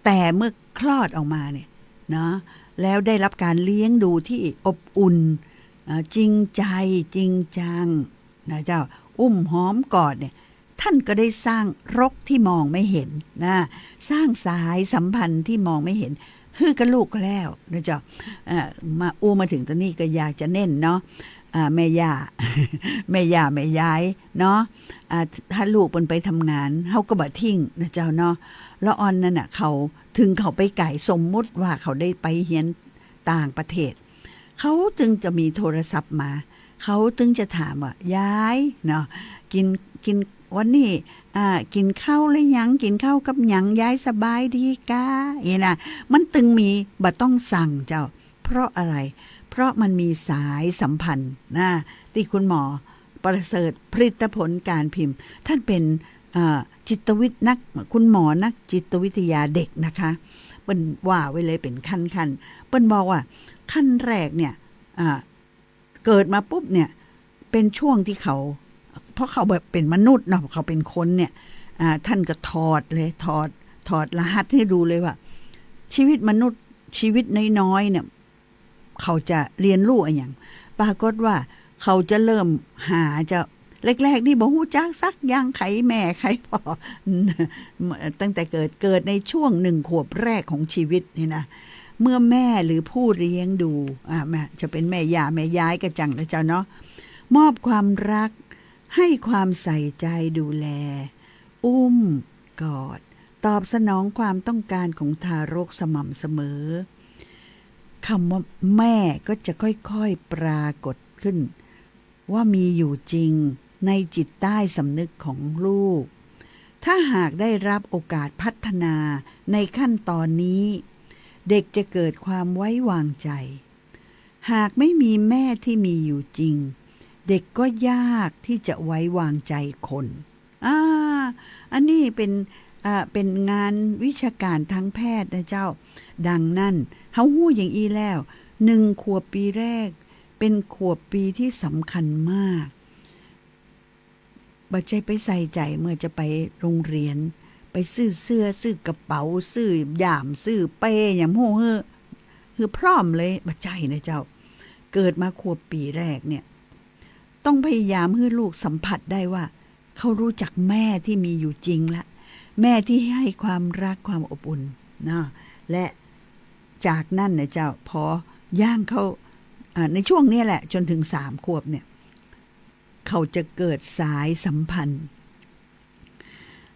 แต่เมื่อคลอดออกมาเนี่ยเนาะแล้วได้รับการเลี้ยงดูที่อบอุ่นจริงใจจริงจังนะเจ้าอุ้มหอมกอดเนี่ยท่านก็ได้สร้างรกที่มองไม่เห็นนะสร้างสายสัมพันธ์ที่มองไม่เห็นกับลูกก็แล้วนะเจ้ามาถึงตอนนี้ก็อยากจะเน้นเนาะแม่ย่าแม่ยายเนาะถ้าลูกมันไปทำงานเขาก็บ่ทิ้งนะเจ้าเนาะแล้วออนนั่นน่ะเขาถึงเขาไปไก่สมมุติว่าเขาได้ไปเรียนต่างประเทศเขาจึงจะมีโทรศัพท์มาเขาจึงจะถามว่ายายเนาะกินวันนี้กินข้าวหรือยังกินข้าวกับหยังยายสบายดีกะนะมันตึงมีบ่ต้องสั่งเจ้าเพราะอะไรเพราะมันมีสายสัมพันธ์นะที่คุณหมอประเสริฐผลิตผลการพิมพ์ท่านเป็นจิตวิทย์คุณหมอนักจิตวิทยาเด็กนะคะเปิ้นว่าไว้เลยเป็นขั้นเปิ้นบอกว่าขั้นแรกเนี่ยเกิดมาปุ๊บเนี่ยเป็นช่วงที่เขาเพราะเขาแบบเป็นมนุษย์เนาะเขาเป็นคนเนี่ยท่านก็ถอดรหัสให้ดูเลยว่าชีวิตมนุษย์ชีวิตน้อยๆเนี่ยเขาจะเรียนรู้อะไรอย่างปรากฏว่าเขาจะเริ่มหาจะ แรกๆนี่บ่ฮู้จักซักอย่างไขแม่ไขพ่อตั้งแต่เกิดในช่วง1 ขวบแรกของชีวิตนี่นะเมื่อแม่หรือผู้เลี้ยงดูแม่จะเป็นแม่ย่าแม่ยายก็จังนะเจ้าเนาะมอบความรักให้ความใส่ใจดูแลอุ้มกอดตอบสนองความต้องการของทารกสม่ำเสมอคำว่าแม่ก็จะค่อยๆปรากฏขึ้นว่ามีอยู่จริงในจิตใต้สำนึกของลูกถ้าหากได้รับโอกาสพัฒนาในขั้นตอนนี้เด็กจะเกิดความไว้วางใจหากไม่มีแม่ที่มีอยู่จริงเด็กก็ยากที่จะไว้วางใจคนอันนี้เป็นงานวิชาการทางแพทย์นะเจ้าดังนั้นเฮาฮู้อย่างอีแล้ว1 ขวบปีแรกเป็นขวบปีที่สำคัญมากบ่ใจไปใส่ใจเมื่อจะไปโรงเรียนไปซื้อเสื้อซื้อกระเป๋าซื้อย่ามซื้อเป้อย่างโหคือพร้อมเลยบ่ใจนะเจ้าเกิดมาขวบปีแรกเนี่ยต้องพยายามให้ลูกสัมผัสได้ว่าเขารู้จักแม่ที่มีอยู่จริงละแม่ที่ให้ความรักความอบอุ่นนะและจากนั้นนะเจ้าพอย่างเขาในช่วงนี้แหละจนถึง3 ขวบเนี่ยเขาจะเกิดสายสัมพันธ์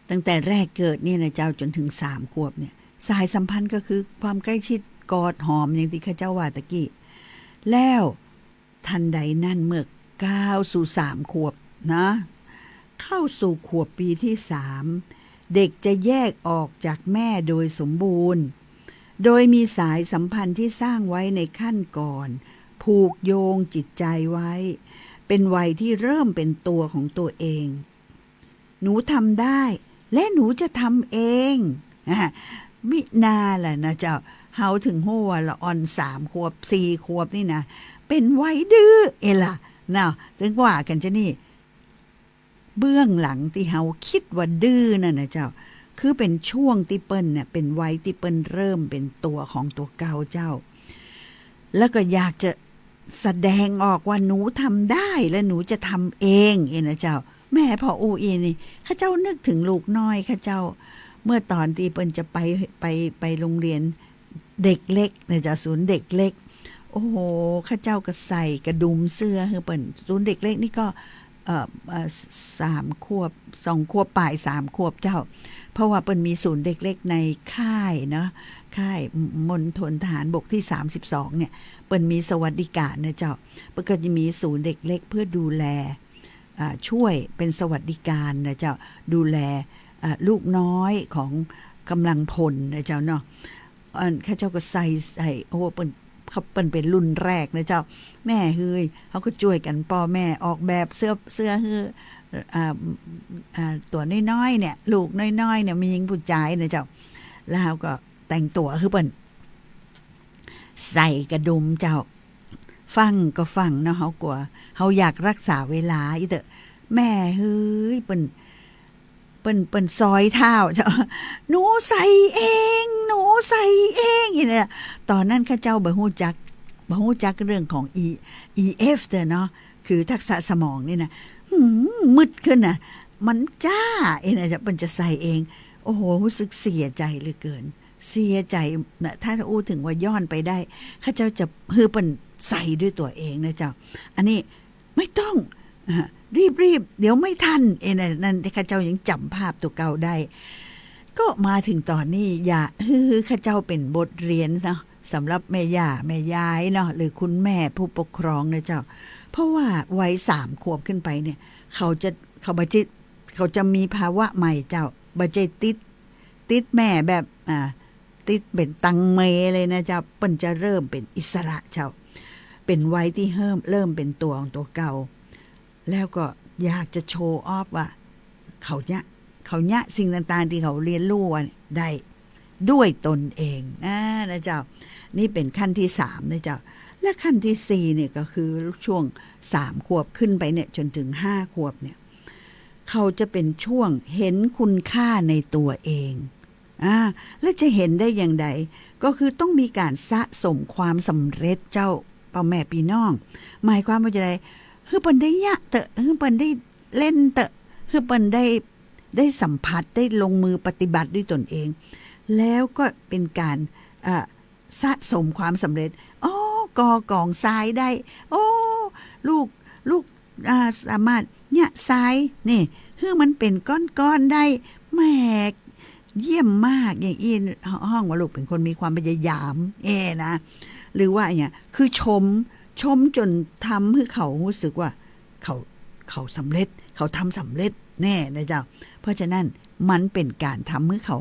ตั้งแต่แรกเกิดเนี่ยนะเจ้าจนถึง3 ขวบเนี่ยสายสัมพันธ์ก็คือความใกล้ชิดกอดหอมอย่างที่ข้าเจ้าว่าตะกี้แล้วทันใดนั่นเมื่อก้าวสู่3 ขวบนะเข้าสู่ขวบปีที่3เด็กจะแยกออกจากแม่โดยสมบูรณ์โดยมีสายสัมพันธ์ที่สร้างไว้ในขั้นก่อนผูกโยงจิตใจไว้เป็นวัยที่เริ่มเป็นตัวของตัวเองหนูทำได้และหนูจะทำเองมินาแหละนะเจ้าเฮาถึงหัวละอ่อน3 ขวบ4 ขวบนี่นะเป็นวัยดื้อล่ะนะถึงว่ากันจะนี่เบื้องหลังที่เฮาคิดว่าดื้อนั่นนะเจ้าคือเป็นช่วงที่เปิ้นเนี่ยเป็นวัยที่เปิ้นเริ่มเป็นตัวของตัวเก่าเจ้าแล้วก็อยากจะแสดงออกว่าหนูทำได้และหนูจะทำเองนะเจ้าแม่พออูอีนี่ข้าเจ้านึกถึงลูกน้อยข้าเจ้าเมื่อตอนที่เปิ้นจะไปโรงเรียนเด็กเล็กนะเจ้าศูนย์เด็กเล็กโอ้โหข้าเจ้าก็ใส่กระดุมเสื้อเปิ้นศูนย์เด็กเล็กนี่ก็3 ขวบ2 ขวบปลาย3 ขวบเจ้าเพราะว่าเปิ้นมีศูนย์เด็กเล็กในค่ายเนาะค่ายมณฑลทหารบกที่32เนี่ยเปิ้นมีสวัสดิการนะเจ้าเปิ้นก็จะมีศูนย์เด็กเล็กเพื่อดูแลช่วยเป็นสวัสดิการนะเจ้าดูแลลูกน้อยของกำลังพลนะเจ้าเนาะข้าเจ้าก็ใส่โอ้เปิ้นเขาเป็นรุ่นแรกนะเจ้าแม่เฮ้ยเขาก็ช่วยกันพ่อแม่ออกแบบเสื้อเฮ้ตัวน้อยๆเนี่ยลูกน้อยๆเนี่ยมีหญิงผู้ชายนะเจ้าแล้วเขาก็แต่งตัวคือเปิ้นใส่กระดุมเจ้าฟังก็ฟังเนาะเขากลัวเขาอยากรักษาเวลาอีเตอะแม่เฮ้ยเปิ้นซอยเท้าเจ้าหนูใส่เองหนูใส่เองอย่างเนี่ยตอนนั้นข้าเจ้าบ่ฮู้จักเรื่องของ EF เนาะคือทักษะสมองนี่นะมืดขึ้นน่ะมันจ้านะจะเปิ้นจะใส่เองโอ้โหรู้สึกเสียใจเหลือเกินเสียใจนะถ้าอู้ถึงว่าย้อนไปได้ข้าเจ้าจะเปิ้นใส่ด้วยตัวเองนะเจ้าอันนี้ไม่ต้องรีบเดี๋ยวไม่ทันนั่นข้าเจ้ายังจำภาพตัวเก่าได้ก็มาถึงตอนนี้อย่าข้าเจ้าเป็นบทเรียนเนาะสำหรับแม่ย่าแม่ยายเนาะหรือคุณแม่ผู้ปกครองนะเจ้าเพราะว่าวัย3 ขวบขึ้นไปเนี่ยเขาจะมีภาวะใหม่เจ้าบ่ใจติดแม่แบบติดเป็นตังเมเลยนะเจ้าเปิ้นจะเริ่มเป็นอิสระเจ้าเป็นวัยที่เริ่มเป็นตัวของตัวเก่าแล้วก็อยากจะโชว์ออฟว่าเขาเนี่ยสิ่งต่างๆที่เขาเรียนรู้ได้ด้วยตนเองนะเจ้านี่เป็นขั้นที่3นะเจ้าและขั้นที่4เนี่ยก็คือช่วง3 ขวบขึ้นไปเนี่ยจนถึง5 ขวบเนี่ยเขาจะเป็นช่วงเห็นคุณค่าในตัวเองและจะเห็นได้อย่างไรก็คือต้องมีการสะสมความสำเร็จเจ้าพ่อแม่พี่น้องหมายความว่าจะได้เปิ้นได้ยะเปิ้นได้ เล่นเตอะคือเปิ้นได้สัมผัสได้ลงมือปฏิบัติด้วยตนเอง แล้วก็เป็นการสะสมความสำเร็จกองทรายได้ลูกสามารถเนี่ยทรายนี่คือมันเป็นก้อนๆได้แหมเยี่ยมมากอย่างอีห้องว่าลูกเป็นคนมีความพยายามนะหรือว่าเนี่ยคือชมจนทำให้เขารู้สึกว่าเขาสำเร็จเขาทำสำเร็จแน่นะเจ้าเพราะฉะนั้นมันเป็นการทำให้เขา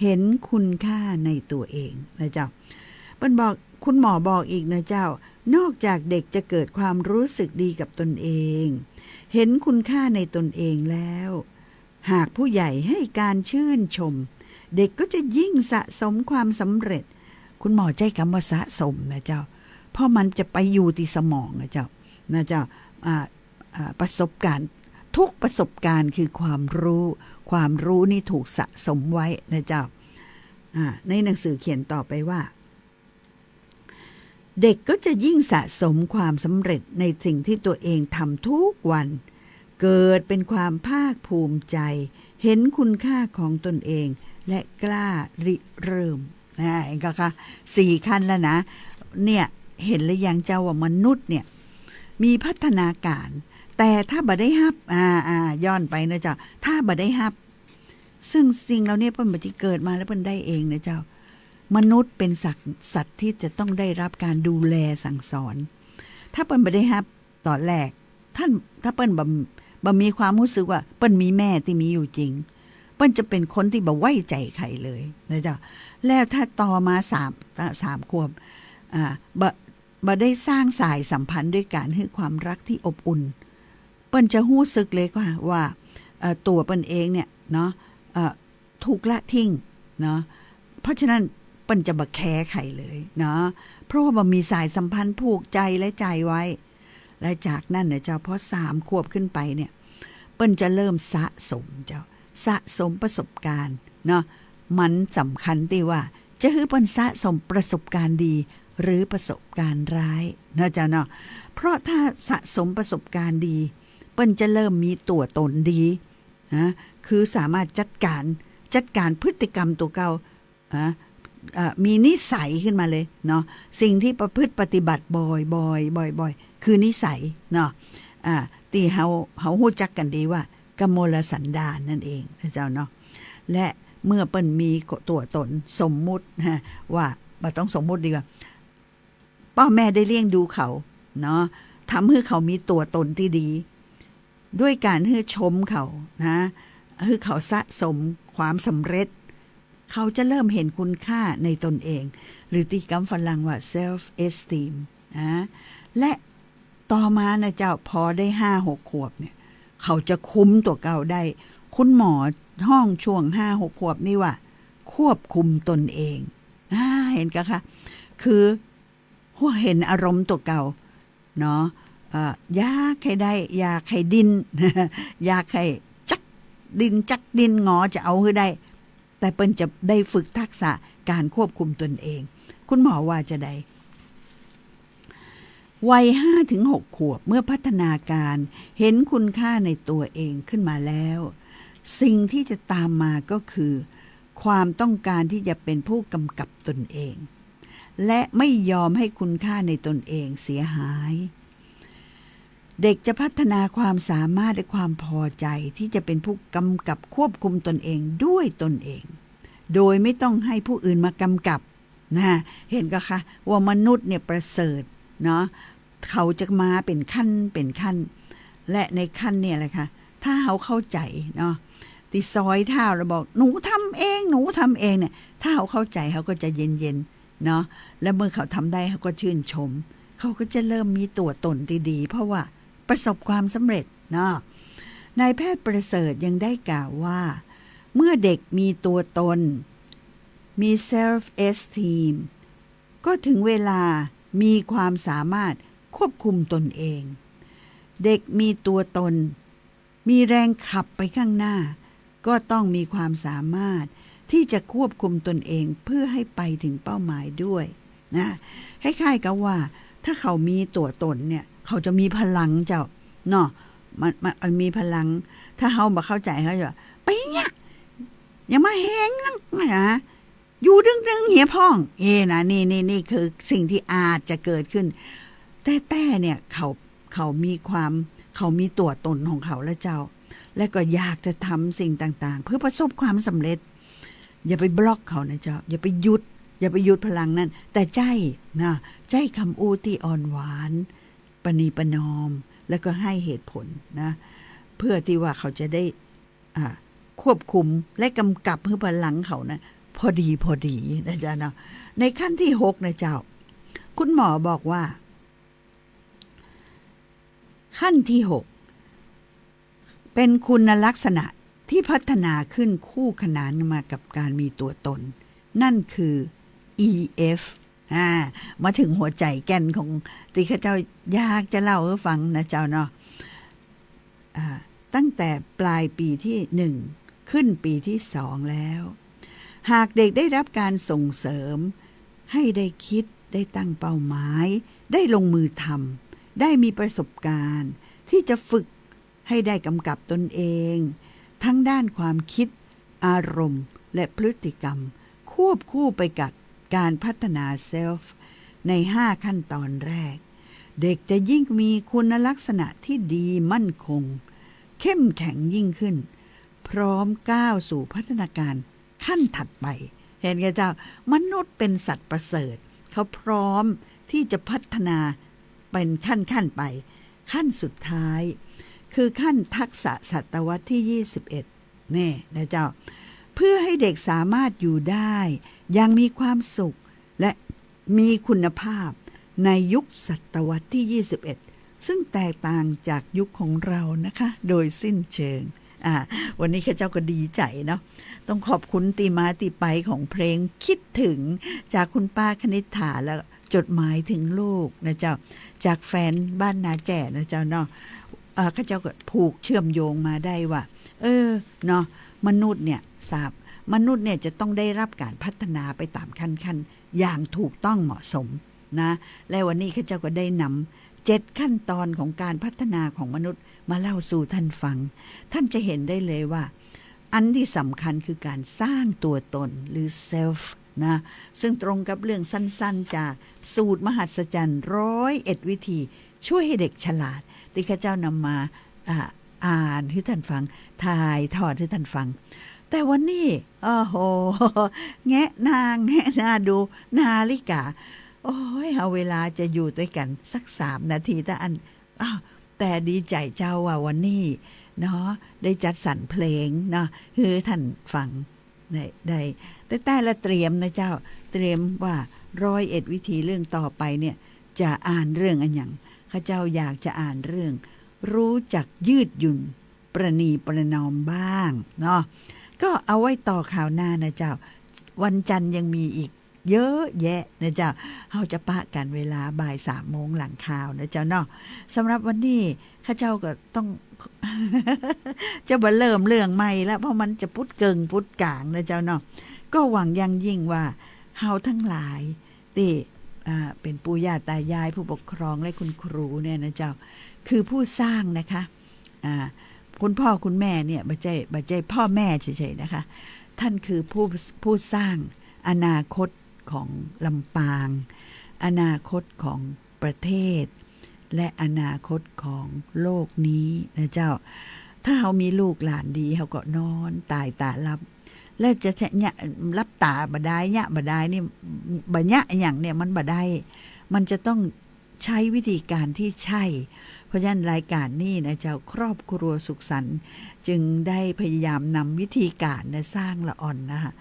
เห็นคุณค่าในตัวเองนะเจ้าคุณหมอบอกอีกนะเจ้านอกจากเด็กจะเกิดความรู้สึกดีกับตนเองเห็นคุณค่าในตนเองแล้วหากผู้ใหญ่ให้การชื่นชมเด็กก็จะยิ่งสะสมความสำเร็จคุณหมอใจคำว่าสะสมนะเจ้าเพราะมันจะไปอยู่ที่สมองนะเจ้าประสบการณ์ทุกประสบการณ์คือความรู้นี่ถูกสะสมไว้นะเจ้าในหนังสือเขียนต่อไปว่าเด็กก็จะยิ่งสะสมความสำเร็จในสิ่งที่ตัวเองทำทุกวันเกิดเป็นความภาคภูมิใจเห็นคุณค่าของตนเองและกล้าริเริ่มเองก็ค่ะ4 ขั้นแล้วนะเนี่ยเห็นหรือยังเจ้าว่ามนุษย์เนี่ยมีพัฒนาการแต่ถ้าบ่ได้ฮับย้อนไปนะเจ้าถ้าบ่ได้ฮับซึ่งสิ่งเราเนี่ยเพิ่นบ่ที่เกิดมาแล้วเพิ่นได้เองนะเจ้ามนุษย์เป็นสัตว์ที่จะต้องได้รับการดูแลสั่งสอนถ้าเปิ้นบ่ได้รับตอนแรกถ้าเปิ้นบ่มีความรู้สึกว่าเปิ้นมีแม่ที่มีอยู่จริงเปิ้นจะเป็นคนที่บ่ไว้ใจใครเลยนะจ๊ะแล้วถ้าต่อมา3 ขวบบ่ได้สร้างสายสัมพันธ์ด้วยการให้ความรักที่อบอุ่นเปิ้นจะรู้สึกเลยว่าตัวเปิ้นเองเนี่ยเนาะถูกละทิ้งเนาะเพราะฉะนั้นเปิ้นจะบ่แคร์ใครเลยเนาะเพราะว่าบ่มีสายสัมพันธ์ผูกใจและใจไว้และจากนั้นเนี่ยเจ้าพอ3 ขวบขึ้นไปเนี่ยเปิ้นจะเริ่มสะสมประสบการณ์เนาะมันสำคัญที่ว่าจะให้เปิ้นสะสมประสบการณ์ดีหรือประสบการณ์ร้ายนะเจ้าเนาะเพราะถ้าสะสมประสบการณ์ดีเปิ้นจะเริ่มมีตัวตนดีนะคือสามารถจัดการพฤติกรรมตัวเก่ามีนิสัยขึ้นมาเลยเนาะสิ่งที่ประพฤติปฏิบัติบ่อยคือนิสัยเนาะตีเฮาฮู้จักกันดีว่ากมลสันดานนั่นเองนะเจ้าเนาะและเมื่อเปิ้นมีตัวตนสมมุติว่าบ่ต้องสมมุติดีกว่าพ่อแม่ได้เลี้ยงดูเขาเนาะทำให้เขามีตัวตนที่ดีด้วยการให้ชมเขานะให้เขาสะสมความสำเร็จเขาจะเริ่มเห็นคุณค่าในตนเองหรือที่คำฝรั่งว่า self esteem และต่อมานะเจ้าพอได้ 5-6 ขวบเนี่ยเขาจะคุมตัวเก่าได้คุณหมอห้องช่วง 5-6 ขวบนี่ว่าควบคุมตนเองเห็นกะคะคือหัวเห็นอารมณ์ตัวเก่าเนาะอยากให้ได้อยากให้ดิน อยากให้จักดินงอจะเอาให้ได้แต่เปิ้นจะได้ฝึกทักษะการควบคุมตนเองคุณหมอว่าจะได้วัย 5-6 ขวบเมื่อพัฒนาการเห็นคุณค่าในตัวเองขึ้นมาแล้วสิ่งที่จะตามมาก็คือความต้องการที่จะเป็นผู้กำกับตนเองและไม่ยอมให้คุณค่าในตนเองเสียหายเด็กจะพัฒนาความสามารถและความพอใจที่จะเป็นผู้กำกับควบคุมตนเองด้วยตนเองโดยไม่ต้องให้ผู้อื่นมากำกับนะเห็นก็คะว่ามนุษย์เนี่ยประเสริฐเนาะเขาจะมาเป็นขั้นและในขั้นเนี่ยแหละค่ะถ้าเขาเข้าใจเนาะติซอยเท้าเราบอกหนูทำเองเนี่ยถ้าเขาเข้าใจเขาก็จะเย็นเนาะแล้วเมื่อเขาทำได้เขาก็ชื่นชมเขาก็จะเริ่มมีตัวตนดีๆเพราะว่าประสบความสำเร็จเนาะนายแพทย์ประเสริฐยังได้กล่าวว่าเมื่อเด็กมีตัวตนมี self esteem ก็ถึงเวลามีความสามารถควบคุมตนเองเด็กมีตัวตนมีแรงขับไปข้างหน้าก็ต้องมีความสามารถที่จะควบคุมตนเองเพื่อให้ไปถึงเป้าหมายด้วยนะคล้ายๆกับว่าถ้าเขามีตัวตนเนี่ยเขาจะมีพลังเจ้าเนาะ มันมีพลังถ้าเฮาบ่เข้าใจเขาจะไปเนี่ยอย่ามาแหงนักนะอยู่ดึงๆเหียพ่องนะนี่คือสิ่งที่อาจจะเกิดขึ้นแต่เนี่ยเขามีตัวตนของเขาแล้วเจ้าและก็อยากจะทำสิ่งต่างๆเพื่อประสบความสำเร็จอย่าไปบล็อกเขานะเจ้าอย่าไปหยุดพลังนั้นแต่ใจคำอู้ที่อ่อนหวานปณีประนอมแล้วก็ให้เหตุผลนะเพื่อที่ว่าเขาจะได้ควบคุมและกำกับให้พลังเขานะพอดีนะจ๊ะเนาะในขั้นที่6นะเจ้าคุณหมอบอกว่าขั้นที่6เป็นคุณลักษณะที่พัฒนาขึ้นคู่ขนานมากับการมีตัวตนนั่นคือ EF มาถึงหัวใจแก่นของที่ข้าเจ้าอยากจะเล่าให้ฟังนะเจ้าเนาะตั้งแต่ปลายปีที่1ขึ้นปีที่2แล้วหากเด็กได้รับการส่งเสริมให้ได้คิดได้ตั้งเป้าหมายได้ลงมือทำได้มีประสบการณ์ที่จะฝึกให้ได้กำกับตนเองทั้งด้านความคิดอารมณ์และพฤติกรรมควบคู่ไปกับการพัฒนาเซลฟ์ใน5ขั้นตอนแรกเด็กจะยิ่งมีคุณลักษณะที่ดีมั่นคงเข้มแข็งยิ่งขึ้นพร้อมก้าวสู่พัฒนาการขั้นถัดไปเห็นไหมเจ้ามนุษย์เป็นสัตว์ประเสริฐเขาพร้อมที่จะพัฒนาเป็นขั้นไปขั้นสุดท้ายคือขั้นทักษะศตวรรษที่21นี่นะเจ้าเพื่อให้เด็กสามารถอยู่ได้อย่างมีความสุขและมีคุณภาพในยุคศตวรรษที่21ซึ่งแตกต่างจากยุคของเรานะคะโดยสิ้นเชิงวันนี้ข้าเจ้าก็ดีใจเนาะต้องขอบคุณตีมาตีไปของเพลงคิดถึงจากคุณป้าคณิษฐาแล้วจดหมายถึงลูกนะเจ้าจากแฟนบ้านนาแจ่นะเจ้าเนาะข้าเจ้าก็ผูกเชื่อมโยงมาได้ว่าเนาะมนุษย์เนี่ยมนุษย์เนี่ยจะต้องได้รับการพัฒนาไปตามขั้นอย่างถูกต้องเหมาะสมนะและวันนี้ข้าเจ้าก็ได้นำ7ขั้นตอนของการพัฒนาของมนุษย์มาเล่าสู่ท่านฟังท่านจะเห็นได้เลยว่าอันที่สำคัญคือการสร้างตัวตนหรือ self นะซึ่งตรงกับเรื่องสั้นๆจากสูตรมหัศจรรย์101วิธีช่วยให้เด็กฉลาดที่ข้าเจ้านำมาอ่านให้ท่านฟังถ่ายทอดให้ท่านฟังแต่วันนี้โอ้โหแงะหน้าดูนาฬิกาโอ้ยเอาเวลาจะอยู่ด้วยกันสัก3 นาทีแต่ดีใจเจ้าว่าวันนี้เนาะได้จัดสรรเพลงเนาะคือท่านฟังได้แต่ละเตรียมนะเจ้าเตรียมว่า101วิธีเรื่องต่อไปเนี่ยจะอ่านเรื่องอันอย่างข้าเจ้าอยากจะอ่านเรื่องรู้จักยืดหยุ่นประนีประนอมบ้างเนาะก็เอาไว้ต่อข่าวหน้านะเจ้าวันจันทร์ยังมีอีกเยอะแยะนะเจ้าเราจะปะกันเวลาบ่าย 3 โมงหลังข่าวนะเจ้าเนาะสำหรับวันนี้ข้าเจ้าก็ต้อง จะมาเริ่มเรื่องใหม่แล้วเพราะมันจะพุดเกิงพุดกลางนะเจ้าเนาะก็หวังยังยิ่งว่าเฮาทั้งหลายที่เป็นปู่ย่าตายายผู้ปกครองและคุณครูเนี่ยนะเจ้าคือผู้สร้างนะคะคุณพ่อคุณแม่เนี่ยบ่ใจพ่อแม่เฉยๆนะคะท่านคือผู้สร้างอนาคตของลำปางอนาคตของประเทศและอนาคตของโลกนี้นะเจ้าถ้าเขามีลูกหลานดีเขาก็นอนตายตาลับแล้วจะเนี่ยรับตาบ่ได้เนี่ยบ่ได้นี่บ่เนี่ยอย่างเนี่ยมันบ่ได้มันจะต้องใช้วิธีการที่ใช่เพราะฉะนั้นรายการนี้นะเจ้าครอบครัวสุขสันต์จึงได้พยายามนำวิธีการนะสร้างละอ่อนนะคะ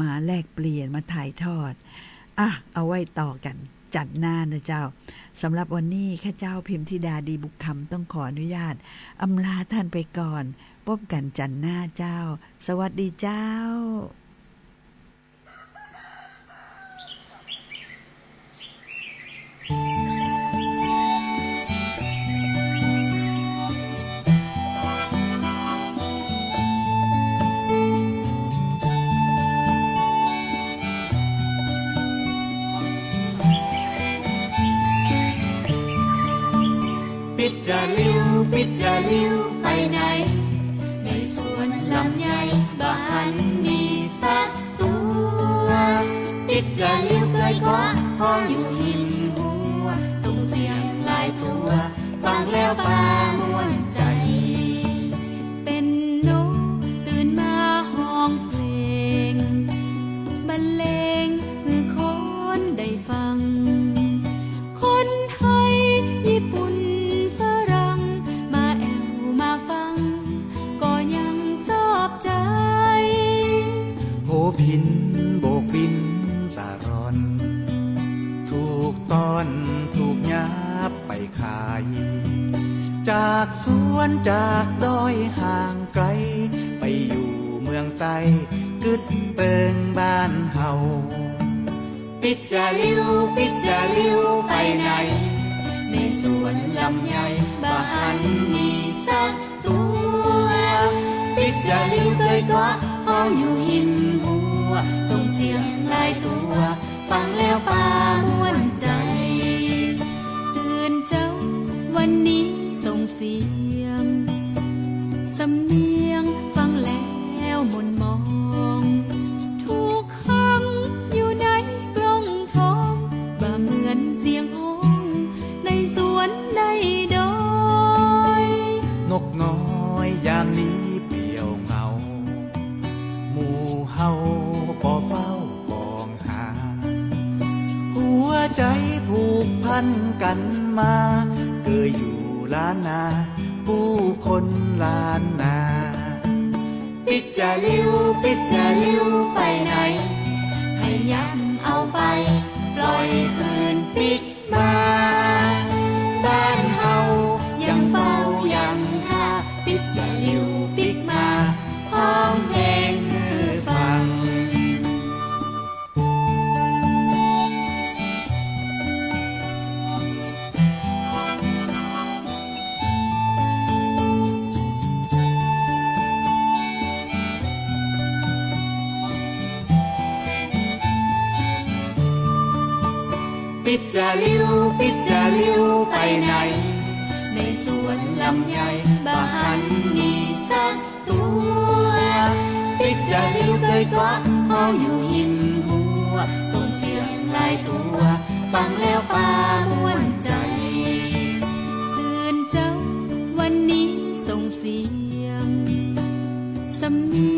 มาแลกเปลี่ยนมาถ่ายทอดเอาไว้ต่อกันจัดหน้านะเจ้าสำหรับวันนี้ข้าเจ้าพิมธิดาดีบุกคำต้องขออนุญาตอำลาท่านไปก่อนพบกันจันทร์หน้าเจ้าสวัสดีเจ้า ปิดจะลิ้วปิดจะ ลิ้วไปไหนในสวนลำไยบ่หันมีสักตัวปิดจะลิ้วเคยเคาะห้องอยู่หิมหัวส่งเสียงหลายตัวฟังแล้วป่าม่วนใจเป็นนกตื่นมาห้องเพลงบรรเลงคือคนได้ฟังคนไทยญี่ปุ่นฝรั่งมาแอวมาฟังก็ยังชอบใจโผพินโบกบินตารอนถูกตอนถูกยับไปขายจากสวนจากดอยห่างไกลไปอยู่เมืองใต้กึดเติงบ้านเฮาปิดจะลิ้วปิดจะลิ้วไปไหนในสวนลำไยบ่หันมีสักตัวปิดจะลิ้วเคยเคาะห้องอยู่หินหัวส่งเสียงหลายตัวฟังแล้วป่าม่วนใจตื่นเจ้าวันนี้ส่งเสียงสำเนียงฟังแล้วมนมองทุกคำอยู่ในกล้องท้องบ่เหมือนเสียงห้องในสวนในดอยนกน้อยยามนี้เปลี่ยวเหงาหมู่เฮาก็เฝ้ามองหาหัวใจผูกพันกันมาเกยอยู่ล้านนาผู้คนล้านนาปิดจะลิ้วปิดจะลิ้วไปไหนให้ย้ำเอาไปปล่อยคืนปิดมาบ้านเฮายังเฝ้ายังท่าปิดจะลิ้วปิดมาห้องเพลงคือฟังปิดจะลิ้วปิดจะลิ้วไปไหนในสวนลำไยบ่หันมีสักตัวปิดจะลิ้วเคยเคาะห้องอยู่หิมหัวส่งเสียงหลายตัวฟังแล้วป่าม่วนใจตื่นเจ้าวันนี้ส่งเสียงสำเนี